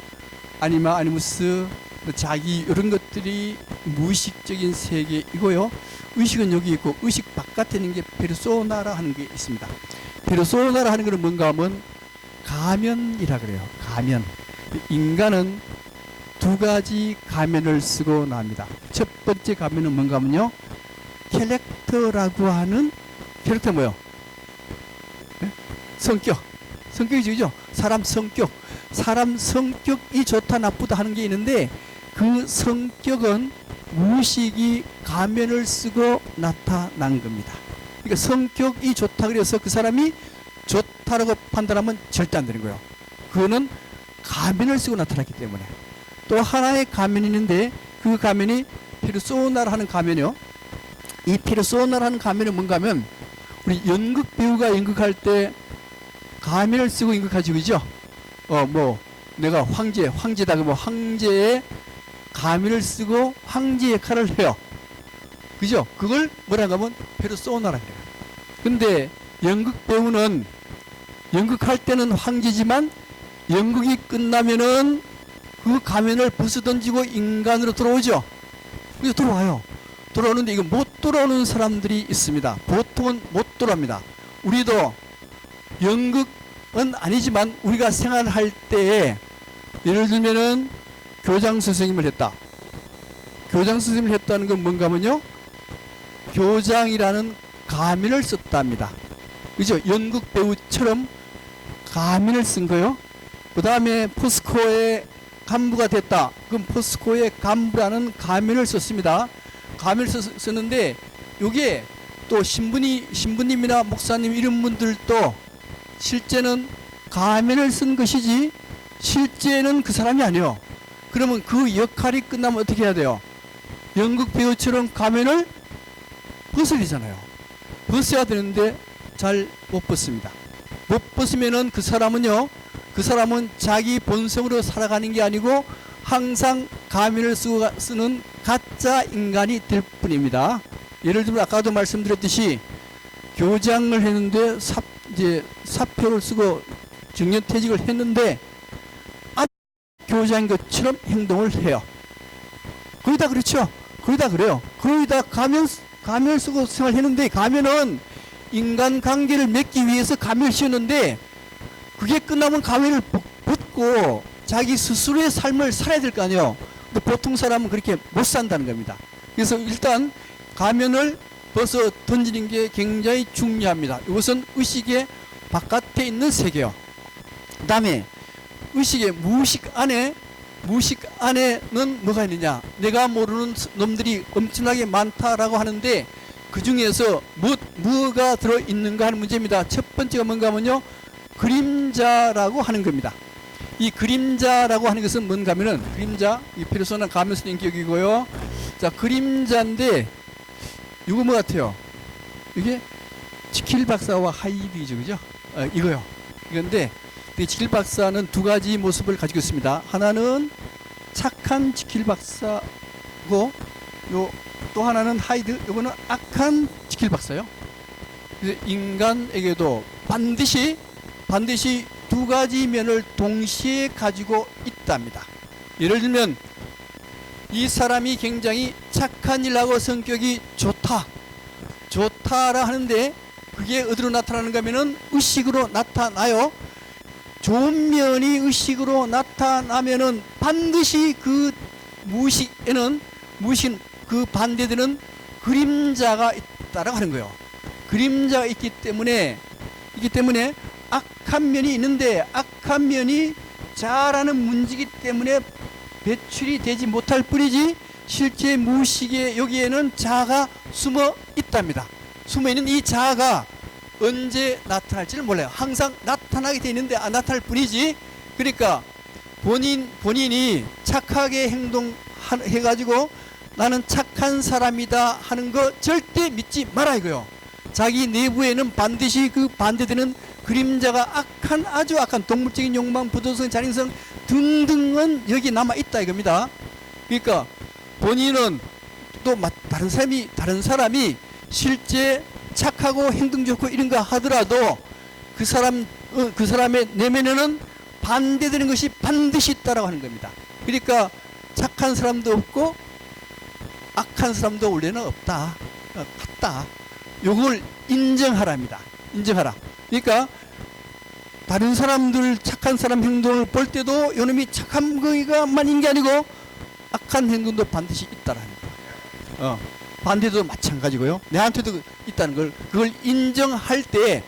아니마니무스, 자기, 이런 것들이 무의식적인 세계이고요. 의식은 여기 있고, 의식 바깥에 있는 게 페르소나라 하는 게 있습니다. 페르소나라 하는 것은 뭔가 하면 가면이라 그래요. 가면. 인간은 두 가지 가면을 쓰고 납니다. 첫 번째 가면은 뭔가 하면요, 캐릭터라고 하는, 캐릭터 뭐요? 네? 성격이죠. 사람 성격이 좋다 나쁘다 하는 게 있는데, 그 성격은 무의식이 가면을 쓰고 나타난 겁니다. 그러니까 성격이 좋다 그래서 그 사람이 좋다라고 판단하면 절대 안 되는 거예요. 그거는 가면을 쓰고 나타났기 때문에. 또 하나의 가면이 있는데, 그 가면이 페르소나라 하는 가면이요. 이 페르소나라 하는 가면은 뭔가 하면, 우리 연극 배우가 연극할 때 가면을 쓰고 연극하지, 그죠? 내가 황제다 그러면 황제의 가면을 쓰고 황제 역할을 해요. 그죠? 그걸 뭐라고 하면 페르소나라 그래요. 근데 연극 배우는 연극할 때는 황제지만, 연극이 끝나면은 그 가면을 벗어던지고 인간으로 돌아오죠. 그래서 돌아오는데, 이거 못 돌아오는 사람들이 있습니다. 보통은 못 돌아옵니다. 우리도 연극은 아니지만 우리가 생활할 때에, 예를 들면은 교장 선생님을 했다. 교장 선생님을 했다는 건 뭔가 하면요, 교장이라는 가면을 썼답니다. 그죠? 연극 배우처럼 가면을 쓴 거요. 그 다음에 포스코의 간부가 됐다. 그럼 포스코의 간부라는 가면을 썼습니다. 가면을 썼는데, 요게 또 신부님이나 목사님 이런 분들도 실제는 가면을 쓴 것이지, 실제는 그 사람이 아니에요. 그러면 그 역할이 끝나면 어떻게 해야 돼요? 연극 배우처럼 가면을 벗으리잖아요. 벗어야 되는데 잘 못 벗습니다. 못 벗으면은 그 사람은 자기 본성으로 살아가는 게 아니고 항상 가면을 쓰는 가짜 인간이 될 뿐입니다. 예를 들면 아까도 말씀드렸듯이, 교장을 했는데 이제 사표를 쓰고 정년퇴직을 했는데 교장인 것처럼 행동을 해요. 거의 다 그렇죠. 거의 다 그래요. 거의 다 가면을 쓰고 생활했는데, 가면은 인간관계를 맺기 위해서 가면을 씌웠는데, 그게 끝나면 가면을 벗고 자기 스스로의 삶을 살아야 될 거 아니에요. 근데 보통 사람은 그렇게 못 산다는 겁니다. 그래서 일단 가면을 벗어 던지는 게 굉장히 중요합니다. 이것은 의식의 바깥에 있는 세계요. 그 다음에 의식의 무의식 안에는 뭐가 있느냐? 내가 모르는 놈들이 엄청나게 많다라고 하는데, 그 중에서 뭐가 들어있는가 하는 문제입니다. 첫 번째가 뭔가 하면요, 그림자 그림자라고 하는 겁니다. 이 그림자라고 하는 것은 뭔가 하면은, 그림자, 이 페르소나 가면서 인격이고요. 자, 그림자인데 이거 뭐 같아요? 이게 지킬 박사와 하이드이죠, 그죠? 이거요. 이건데 지킬 박사는 두 가지 모습을 가지고 있습니다. 하나는 착한 지킬 박사고, 또 하나는 하이드, 요거는 악한 지킬 박사요. 그래서 인간에게도 반드시 두 가지 면을 동시에 가지고 있답니다. 예를 들면 이 사람이 굉장히 착한 일하고 성격이 좋다라 하는데 그게 어디로 나타나는가 하면은 의식으로 나타나요. 좋은 면이 의식으로 나타나면은 반드시 그 무의식에는 그 반대되는 그림자가 있다라고 하는 거예요. 그림자가 있기 때문에 악한 면이 있는데, 악한 면이 자라는 문제이기 때문에 배출이 되지 못할 뿐이지, 실제 무의식에 여기에는 자아가 숨어 있답니다. 숨어 있는 이 자아가 언제 나타날지를 몰라요. 항상 나타나게 돼 있는데 안 나타날 뿐이지. 그러니까 본인이 착하게 행동해가지고 나는 착한 사람이다 하는 거 절대 믿지 마라 이거요. 자기 내부에는 반드시 그 반대되는 그림자가 아주 악한 동물적인 욕망, 부도성, 잔인성 등등은 여기 남아 있다 이겁니다. 그러니까 본인은 또 다른 사람이 실제 착하고 행동 좋고 이런가 하더라도 그 사람의 내면에는 반대되는 것이 반드시 있다라고 하는 겁니다. 그러니까 착한 사람도 없고 악한 사람도 원래는 없다, 같다. 요걸 인정하랍니다. 인정하라. 그러니까 다른 사람들 착한 사람 행동을 볼 때도 요놈이 착한 거가만 있는 게 아니고 악한 행동도 반드시 있다라는 거예요. 반대도 마찬가지고요. 내한테도 있다는 걸, 그걸 인정할 때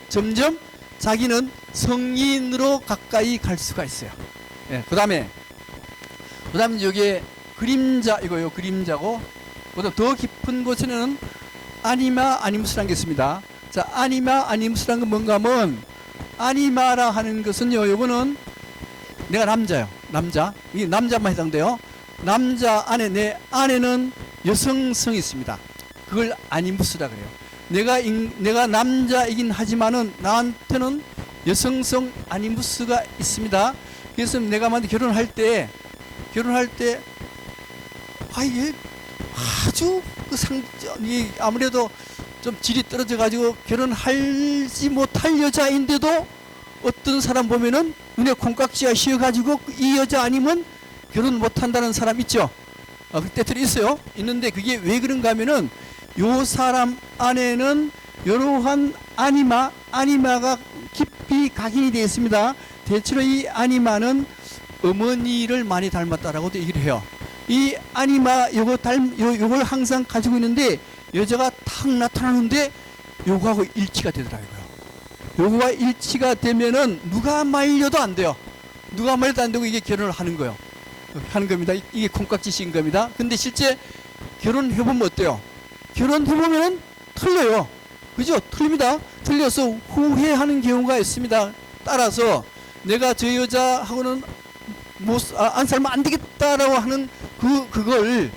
점점 자기는 성인으로 가까이 갈 수가 있어요. 예, 그다음에 여기에 그림자 이거요. 그림자고, 그다음 더 깊은 곳에는 아니마 아니무스라는 게 있습니다. 자, 아니마 아니무스라는 건 뭔가 하면, 아니마라 하는 것은요, 요거는 내가 남자요. 남자. 이게 남자만 해당돼요. 남자 안에, 내 안에는 여성성이 있습니다. 그걸 아니무스라 그래요. 내가 남자이긴 하지만은 나한테는 여성성 아니무스가 있습니다. 그래서 내가 만약 결혼할 때 이게 아주 아무래도 좀 질이 떨어져 가지고 결혼하지 못할 여자인데도 어떤 사람 보면은 눈에 콩깍지가 씌어 가지고 이 여자 아니면 결혼 못한다는 사람 있죠. 그때들이 있어요. 있는데 그게 왜 그런가 하면은 요 사람 안에는 이러한 아니마가 깊이 각인이 되어 있습니다. 대체로 이 아니마는 어머니를 많이 닮았다라고도 얘기를 해요. 이 아니마 요걸 항상 가지고 있는데 여자가 탁 나타나는데 요거하고 일치가 되더라고요. 요거가 일치가 되면은 누가 말려도 안 돼요. 누가 말려도 안 되고 이게 결혼을 하는 거예요. 하는 겁니다. 이게 콩깍지인 겁니다. 근데 실제 결혼해보면 어때요? 결혼해보면 틀려요. 그죠? 틀립니다. 틀려서 후회하는 경우가 있습니다. 따라서 내가 저 여자하고는 안 살면 안 되겠다라고 하는 그걸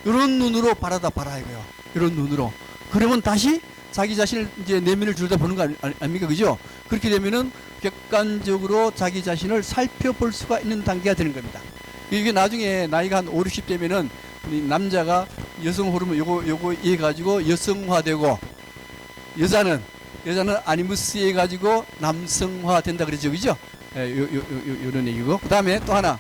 이런 눈으로 봐라 이거요. 이런 눈으로. 그러면 다시 자기 자신을 이제 내면을 들여다보는 거 아닙니까? 그죠? 그렇게 되면은 객관적으로 자기 자신을 살펴볼 수가 있는 단계가 되는 겁니다. 이게 나중에 나이가 한 5, 60 되면은 남자가 여성 호르몬 요거 해 가지고 여성화되고 여자는 아니무스 해 가지고 남성화 된다 그러죠. 그죠? 요런 얘기고. 그다음에 또 하나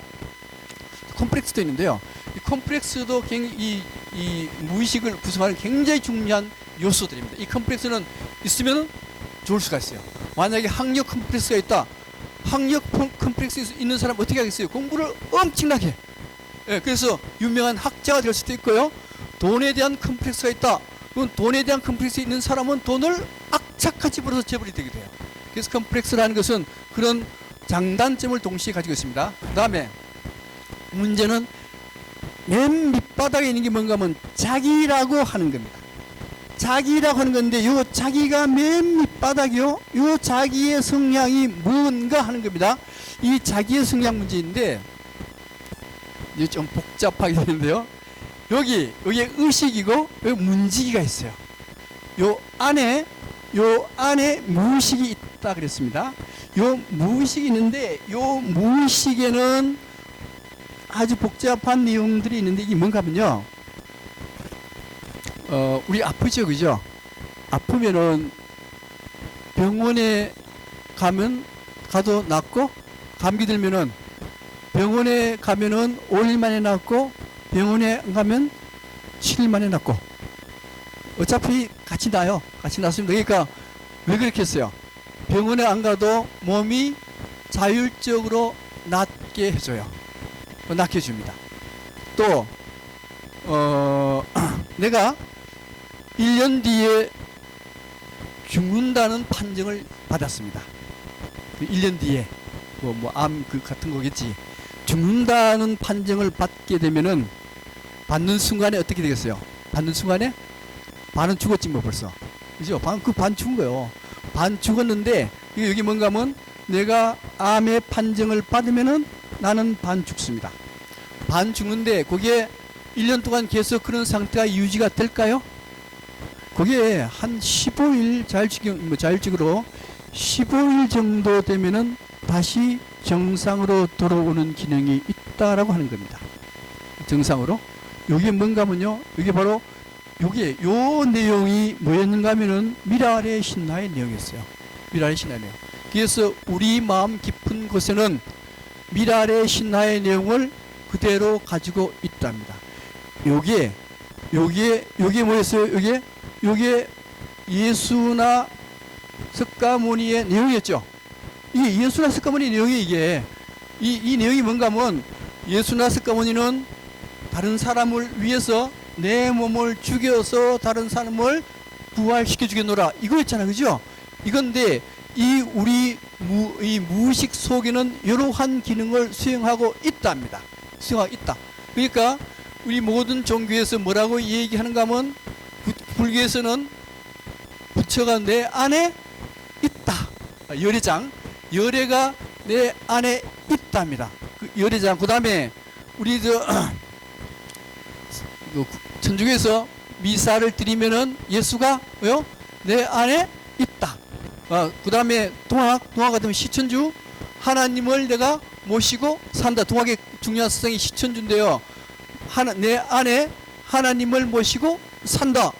콤플렉스도 있는데요. 이 콤플렉스도 이 무의식을 구성하는 굉장히 중요한 요소들입니다. 이 콤플렉스는 있으면 좋을 수가 있어요. 만약에 학력 콤플렉스가 있다. 학력 콤플렉스 있는 사람 어떻게 하겠어요? 공부를 엄청나게. 예, 그래서 유명한 학자가 될 수도 있고요. 돈에 대한 콤플렉스가 있다. 그건 돈에 대한 콤플렉스 있는 사람은 돈을 악착같이 집어서 재벌이 되게 돼요. 그래서 콤플렉스라는 것은 그런 장단점을 동시에 가지고 있습니다. 그 다음에 문제는 맨 밑바닥에 있는 게 뭔가 하면 자기라고 하는 겁니다. 자기라고 하는 건데 요 자기가 맨 밑바닥이요. 요 자기의 성향이 뭔가 하는 겁니다. 이 자기의 성향 문제인데 이게 좀 복잡하게 되는데요. 여기 의식이고 여기 문지기가 있어요. 요 안에 무의식이 있다 그랬습니다. 요 무의식이 있는데 요 무의식에는 아주 복잡한 내용들이 있는데 이게 뭔가 하면요. 우리 아프죠, 그죠? 아프면은 병원에 가도 낫고, 감기 들면은 병원에 가면은 5일 만에 낫고, 병원에 안 가면 7일 만에 낫고, 어차피 같이 나요. 같이 낫습니다. 그러니까 왜 그렇게 했어요? 병원에 안 가도 몸이 자율적으로 낫게 해줘요. 낫게 해줍니다. 또, 내가 1년 뒤에 죽는다는 판정을 받았습니다. 1년 뒤에 암 같은 거겠지. 죽는다는 판정을 받게 되면은 받는 순간에 어떻게 되겠어요? 받는 순간에 반은 죽었지 뭐 벌써. 그죠? 반 죽은 거예요. 반 죽었는데 여기 뭔가 하면 내가 암의 판정을 받으면은 나는 반 죽습니다. 반 죽는데 거기에 1년 동안 계속 그런 상태가 유지가 될까요? 그게 한 15일 자율적으로 15일 정도 되면은 다시 정상으로 돌아오는 기능이 있다라고 하는 겁니다. 정상으로. 요게 뭔가 하면요. 이게 바로 요 내용이 뭐였는가 하면은 미랄의 신화의 내용이었어요. 미랄의 신화의 내용. 그래서 우리 마음 깊은 곳에는 미랄의 신화의 내용을 그대로 가지고 있답니다. 요게 뭐였어요? 요게 예수나 석가모니의 내용이었죠. 이게 예수나 석가모니 내용이 이 내용이 뭔가 하면 예수나 석가모니는 다른 사람을 위해서 내 몸을 죽여서 다른 사람을 부활시켜 주겠노라. 이거였잖아. 그죠? 이건데 우리 무의식 속에는 이러한 기능을 수행하고 있답니다. 수행하고 있다. 그러니까 우리 모든 종교에서 뭐라고 얘기하는가 하면 불교에서는 부처가 내 안에 있다. 열애가 내 안에 있답니다. 그 열애장. 그 다음에 우리 천주교에서 미사를 드리면은 예수가 내 안에 있다. 그 다음에 동학 같으면 시천주, 하나님을 내가 모시고 산다. 동학의 중요한 사상이 시천주인데요. 내 안에 하나님을 모시고 산다.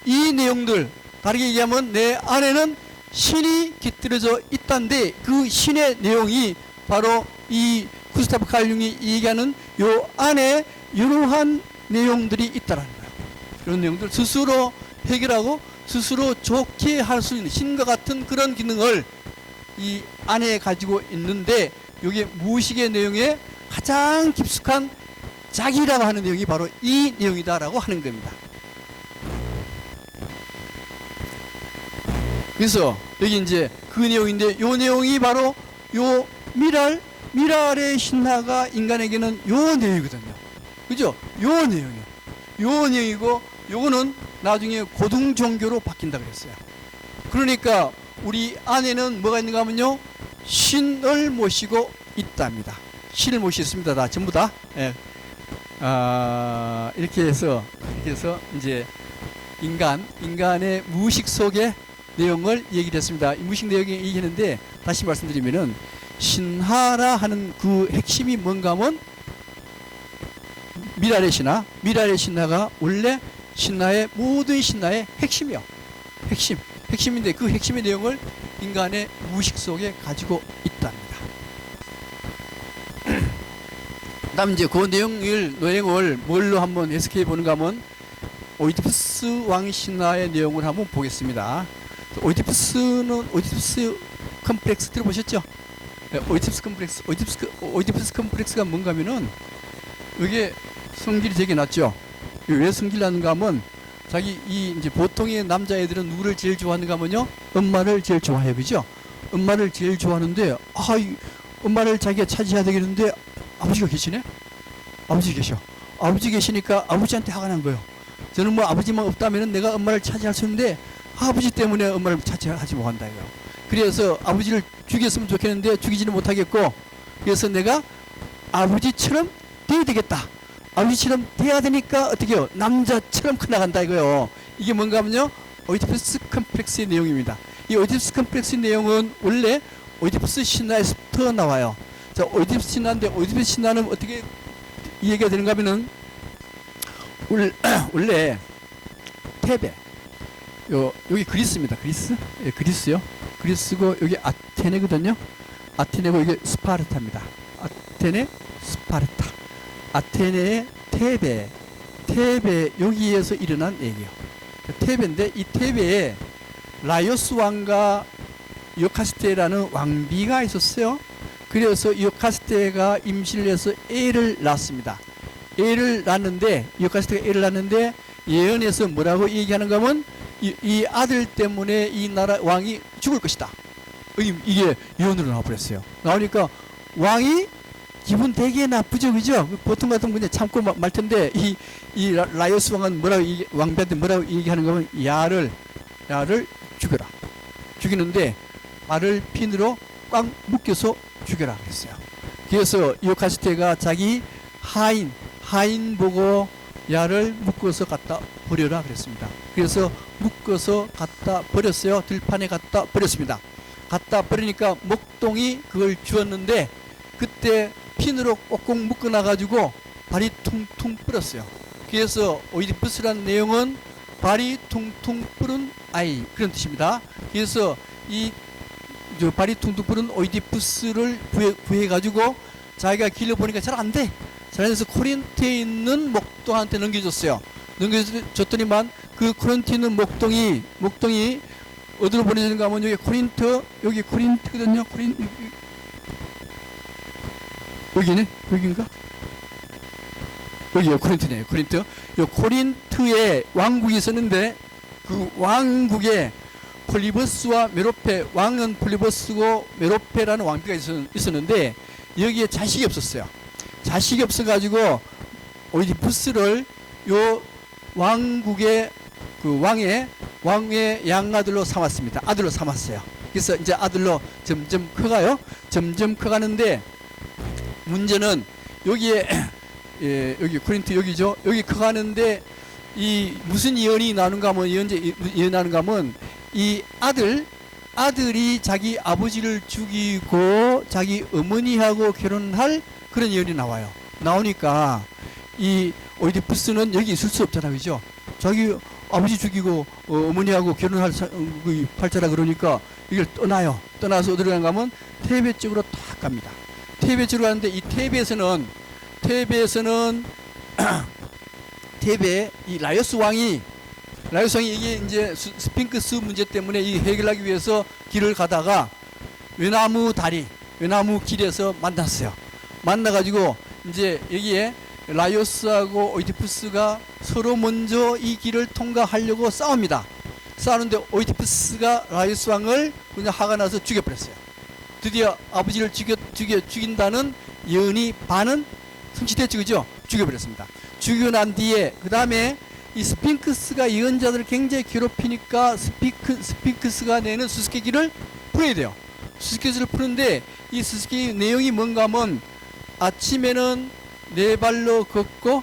이 내용들, 다르게 얘기하면 내 안에는 신이 깃들어져 있다는데 그 신의 내용이 바로 이 구스타프 칼 융이 얘기하는 요 안에 이러한 내용들이 있다라는 거예요. 이런 내용들 스스로 해결하고 스스로 좋게 할 수 있는 신과 같은 그런 기능을 이 안에 가지고 있는데 이게 무의식의 내용에 가장 깊숙한 자기라고 하는 내용이 바로 이 내용이다라고 하는 겁니다. 그래서 여기 이제 그 내용인데 요 내용이 바로 요 미랄의 신화가 인간에게는 요 내용이거든요. 그죠? 요 내용이요. 요 내용이고 요거는 나중에 고등 종교로 바뀐다 그랬어요. 그러니까 우리 안에는 뭐가 있는가 하면요. 신을 모시고 있답니다. 신을 모시습니다. 다 전부 다. 예. 이렇게 해서 이제 인간의 무의식 속의 내용을 얘기를 했습니다. 무의식 내용이 얘기했는데 다시 말씀드리면은 신하라 하는 그 핵심이 뭔가 하면 미랄의 신하가 원래 모든 신하의 핵심이요. 핵심인데 그 핵심의 내용을 인간의 무의식 속에 가지고 있답니다. 다음 이제 그 내용을 뭘로 한번 해석해 보는가 하면 오이디푸스 왕 신화의 내용을 한번 보겠습니다. 오이디푸스 컴플렉스 들어보셨죠? 오이디푸스 컴플렉스가 뭔가 하면은 이게 성질이 되게 낮죠. 왜 성질 나는가 하면 이제 보통의 남자애들은 누구를 제일 좋아하는가 하면요. 엄마를 제일 좋아해요. 그죠? 엄마를 제일 좋아하는데 엄마를 자기가 차지해야 되겠는데 아버지가 계시네? 아버지 계시니까 아버지한테 화가 난 거예요. 저는 뭐 아버지만 없다면 내가 엄마를 차지할 수 있는데 아버지 때문에 엄마를 차지하지 못한다 이거. 그래서 아버지를 죽였으면 좋겠는데 죽이지는 못하겠고, 그래서 내가 아버지처럼 되어야 되겠다. 아버지처럼 돼야 되니까 어떻게 해요? 남자처럼 커나간다 이거요. 이게 뭔가 하면요, 오이디푸스 컴플렉스의 내용입니다. 이 오이디푸스 컴플렉스 내용은 원래 오이디푸스 신화에서부터 나와요. 자, 오이디푸스 신화인데 오이디푸스 신화는 어떻게 이해가 되는가 하면은 원래 테베, 여기 그리스입니다. 그리스? 예, 그리스요. 그리스고 여기 아테네거든요. 아테네고 이게 스파르타입니다. 아테네, 스파르타. 아테네의 테베 여기에서 일어난 얘기요. 테베인데 이 테베에 라이오스 왕과 이오카스테라는 왕비가 있었어요. 그래서 이오카스테가 임신을 해서 애를 낳습니다. 애를 낳는데 이오카스테가 애를 낳는데 예언에서 뭐라고 얘기하는가 하면 이 아들 때문에 이 나라 왕이 죽을 것이다. 이게 예언으로 나와버렸어요. 나오니까 왕이 기분 되게 나쁘죠, 그죠? 보통 같은 분이 참고 말 텐데 이 라이오스 왕은 뭐라고 왕비한테 뭐라고 얘기하는가 하면 야를 죽여라. 죽이는데 말을 핀으로 꽉 묶여서 죽여라 그랬어요. 그래서 이오카스테가 자기 하인 보고 야를 묶어서 갖다 버려라 그랬습니다. 그래서 묶어서 갖다 버렸어요. 들판에 갖다 버렸습니다. 갖다 버리니까 목동이 그걸 주었는데 그때 핀으로 꼭꼭 묶어놔가지고 발이 퉁퉁 불었어요. 그래서 오이디푸스라는 내용은 발이 퉁퉁 부른 아이 그런 뜻입니다. 그래서 발이 퉁퉁 부른 오이디푸스를 구해가지고 자기가 길러보니까 잘 안 돼. 그래서 코린트에 있는 목동한테 넘겨줬어요. 넘겨줬더니만 그 코린트에 있는 목동이 어디로 보내지는가 하면 여기 코린트거든요. 여기네? 여긴가? 여기요, 코린트네요. 코린트. 요 코린트에 왕국이 있었는데 그 왕국에 폴리버스와 메로페, 왕은 폴리버스고 메로페라는 왕비가 있었는데 여기에 자식이 없었어요. 자식이 없어가지고 오이디푸스를 요 왕국의 그 왕의 양아들로 삼았습니다. 아들로 삼았어요. 그래서 이제 아들로 점점 커가요. 점점 커가는데 문제는 여기에 여기 코린트 여기죠. 여기 커가는데 이 무슨 예언이 나는가 하면 예언 나는가 하면 이 아들이 자기 아버지를 죽이고 자기 어머니하고 결혼할 그런 예언이 나와요. 나오니까 이 오이디푸스는 여기 있을 수 없잖아, 그죠? 자기 아버지 죽이고 어머니하고 결혼할 팔자라 그러니까 이걸 떠나요. 떠나서 어디로 가는가 하면 테베 쪽으로 탁 갑니다. 테베 쪽으로 가는데 이 테베에서는 테베 이 라이오스 왕이 이게 이제 스핑크스 문제 때문에 이 해결하기 위해서 길을 가다가 외나무 길에서 만났어요. 만나가지고 이제 여기에 라이오스하고 오이디푸스가 서로 먼저 이 길을 통과하려고 싸웁니다. 싸우는데 오이디푸스가 라이오스 왕을 그냥 화가 나서 죽여버렸어요. 드디어 아버지를 죽인다는 예언이 반은 성취됐죠, 그죠? 죽여버렸습니다. 죽이고 난 뒤에 그 다음에 이 스핑크스가 예언자들을 굉장히 괴롭히니까 스핑크스가 내는 수수께끼를 풀어야 돼요. 수수께끼를 푸는데 이 수수께끼 내용이 뭔가 하면 아침에는 4발로 걷고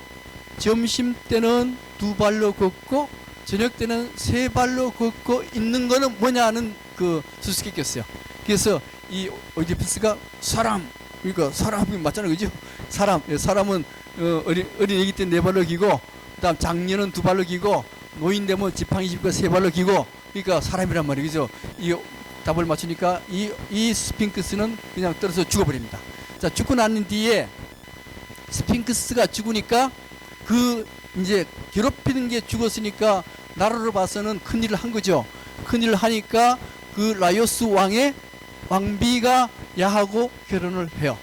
점심 때는 2발로 걷고 저녁 때는 3발로 걷고 있는 거는 뭐냐 하는 그 수수께끼였어요. 그래서 이 오이디푸스가 그러니까 사람이 맞잖아요, 그죠? 사람은 어린 애기 때 4발로 기고 그다음 장년은 2발로 기고 노인 되면 지팡이 짚고 3발로 기고 그러니까 사람이란 말이죠. 이 답을 맞추니까 이 스핑크스는 그냥 떨어져 죽어버립니다. 자, 죽고 난 뒤에 스핑크스가 죽으니까 그 이제 괴롭히는 게 죽었으니까 나라로 봐서는 큰일을 한 거죠. 큰일을 하니까 그 라이오스 왕의 왕비가 야하고 결혼을 해요.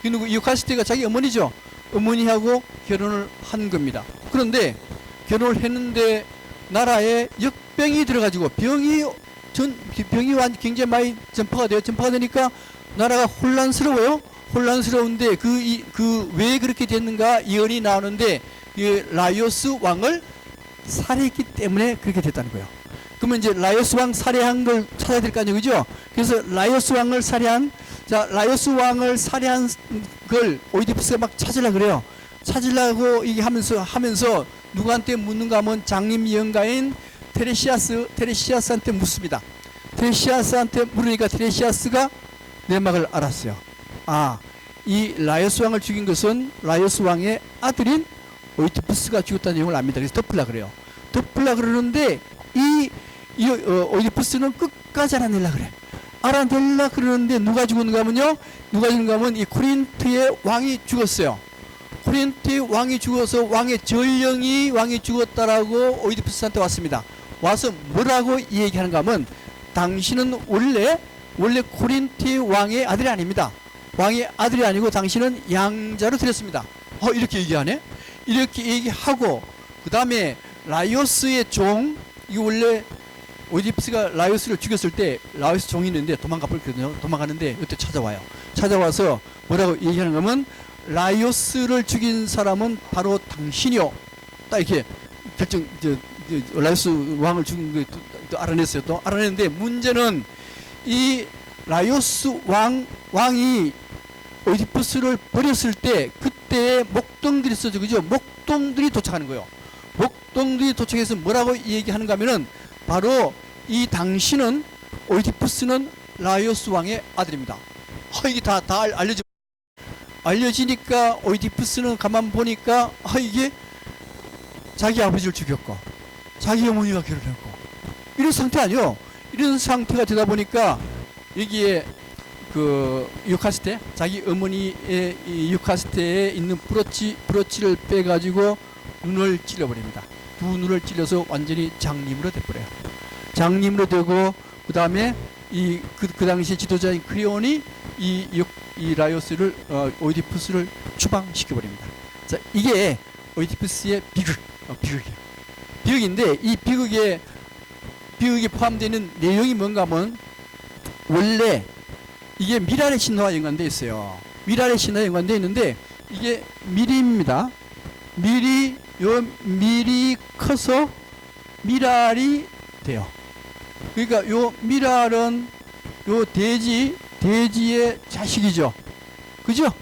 그리고 이오카스테가 자기 어머니죠. 어머니하고 결혼을 한 겁니다. 그런데 결혼을 했는데 나라에 역병이 들어가지고 병이 굉장히 많이 전파가 되니까 나라가 혼란스러워요. 혼란스러운데 왜 그렇게 됐는가 예언이 나오는데 이 라이오스 왕을 살해했기 때문에 그렇게 됐다는 거예요. 그러면 이제 라이오스 왕 살해한 걸 찾아야 될 거 아니에요, 그죠? 그래서 라이오스 왕을 살해한, 자, 라이오스 왕을 살해한 걸 오이디푸스가 막 찾으려고 그래요. 찾으려고 하면서 누구한테 묻는가 하면 장림 예언가인 테레시아스한테 묻습니다. 테레시아스한테 물으니까 테레시아스가 내막을 알았어요. 아, 이 라이오스 왕을 죽인 것은 라이오스 왕의 아들인 오이디푸스가 죽였다는 내용을 압니다. 그래서 덮으려고 그래요. 덮으려고 그러는데 오이디푸스는 끝까지 알아내려고 그래. 알아내려고 그러는데 누가 죽었는가 하면요. 누가 죽는가 하면 이 코린트의 왕이 죽었어요. 코린트의 왕이 죽어서 왕의 전령이 왕이 죽었다라고 오이디푸스한테 왔습니다. 와서 뭐라고 얘기하는가 하면 당신은 원래 코린트의 왕의 아들이 아닙니다. 왕의 아들이 아니고 당신은 양자로 드렸습니다. 이렇게 얘기하네. 이렇게 얘기하고 그 다음에 라이오스의 종, 이거 원래 오이디푸스가 라이오스를 죽였을 때 라이오스 종이 있는데 도망가버렸거든요. 도망가는데 이때 찾아와요. 찾아와서 뭐라고 얘기하는가 하면 라이오스를 죽인 사람은 바로 당신이요. 딱 이렇게 라이오스 왕을 죽인 거 또 알아냈어요. 또 알아냈는데 문제는 이 라이오스 왕이 오이디푸스를 버렸을 때 그때의 목동들이 있어죠. 그죠? 목동들이 도착하는 거예요. 목동들이 도착해서 뭐라고 얘기하는가 하면은 바로 이 당신은 오이디푸스는 라이오스 왕의 아들입니다. 이게 다 알려지니까 오이디푸스는 가만 보니까 이게 자기 아버지를 죽였고 자기 어머니가 결혼했고 이런 상태 아니요. 이런 상태가 되다 보니까 여기에 그 유카스테, 자기 어머니의 이 유카스테에 있는 브로치를 빼가지고 눈을 찔러버립니다. 두 눈을 찔러서 완전히 장님으로 돼버려요. 장님으로 되고 그 다음에 그 당시에 지도자인 크리온이 이 라이오스를 오이디푸스를 추방시켜버립니다. 자, 이게 오이디푸스의 비극인데 이 비극에 포함되는 내용이 뭔가 하면 원래 이게 미랄의 신화와 연관되어 있어요. 미랄의 신화와 연관되어 있는데 이게 밀입니다. 밀이 커서 미랄이 돼요. 그러니까 요 미랄은 요 돼지의 자식이죠. 그죠?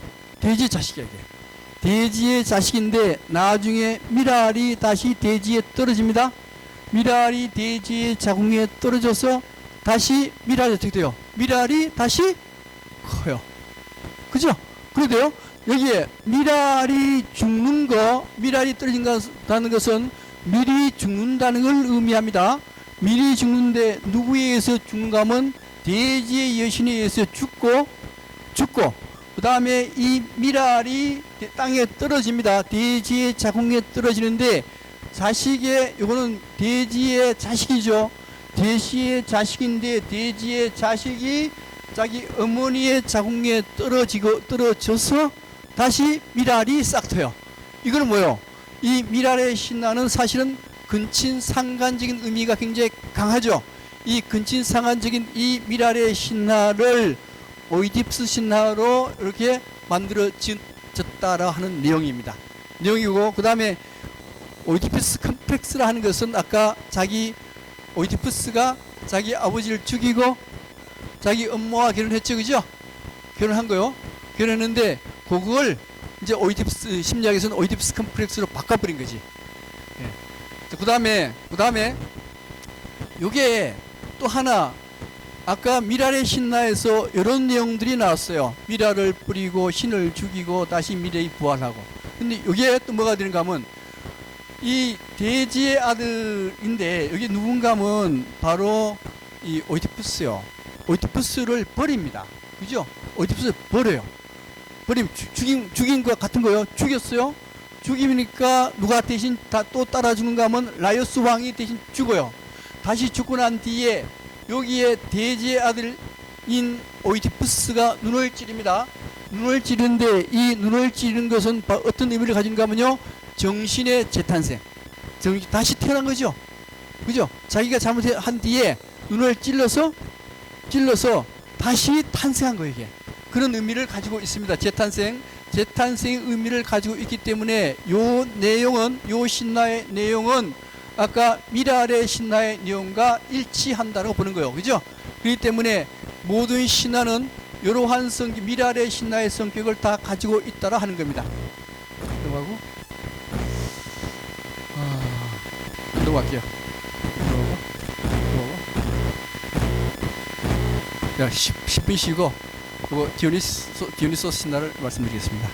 돼지의 자식이에요. 돼지의 자식인데 나중에 미랄이 다시 돼지에 떨어집니다. 미랄이 돼지의 자궁에 떨어져서 다시 미랄이 어떻게 돼요? 미랄이 다시 커요. 그죠? 그런데요, 여기에 미랄이 죽는 미랄이 떨어진다는 것은 밀이 죽는다는 걸 의미합니다. 밀이 죽는데 누구에 의해서 죽는가 하면 돼지의 여신에 의해서 죽고 그 다음에 이 미랄이 땅에 떨어집니다. 돼지의 자궁에 떨어지는데 요거는 돼지의 자식이죠. 돼지의 자식인데 돼지의 자식이 자기 어머니의 자궁에 떨어져서 다시 미랄이 싹트요. 이거는 뭐예요? 이 미랄의 신화는 사실은 근친상간적인 의미가 굉장히 강하죠. 이 근친상간적인 이 미랄의 신화를 오이디푸스 신화로 이렇게 만들어졌다라 하는 내용입니다. 내용이고 그 다음에 오이디푸스 컴플렉스라 하는 것은 아까 오이디푸스가 자기 아버지를 죽이고 자기 엄마와 결혼했죠, 그죠? 결혼한 거요. 결혼했는데 그걸 이제 오이디푸스 심리학에서는 오이디푸스 컴플렉스로 바꿔버린 거지. 예. 그 다음에 요게 또 하나 아까 미랄의 신화에서 이런 내용들이 나왔어요. 미랄을 뿌리고 신을 죽이고 다시 미래에 부활하고. 근데 요게 또 뭐가 되는가 하면 이 돼지의 아들인데 여기 누군가 하면 바로 이 오이디푸스요. 오이디푸스를 버립니다. 그죠? 오이디푸스를 버려요. 죽인 거 같은 거요. 죽였어요. 죽이니까 누가 대신 또 따라 죽는가 하면 라이오스 왕이 대신 죽어요. 다시 죽고 난 뒤에 여기에 돼지의 아들인 오이디푸스가 눈을 찌릅니다. 눈을 찌르는데 이 눈을 찌르는 것은 어떤 의미를 가진가 하면요. 정신의 재탄생. 다시 태어난 거죠. 그죠? 자기가 잘못한 뒤에 눈을 찔러서 다시 탄생한 거예요, 이게. 그런 의미를 가지고 있습니다. 재탄생의 의미를 가지고 있기 때문에 요 신화의 내용은 아까 미랄의 신화의 내용과 일치한다고 보는 거예요. 그죠? 그렇기 때문에 모든 신화는 이러한 성격, 미랄의 신화의 성격을 다 가지고 있다라 하는 겁니다. 넘어가고, 넘어갈게요. 넘어가고. 자, 10분 쉬고, 디오니소스 신화를 말씀드리겠습니다.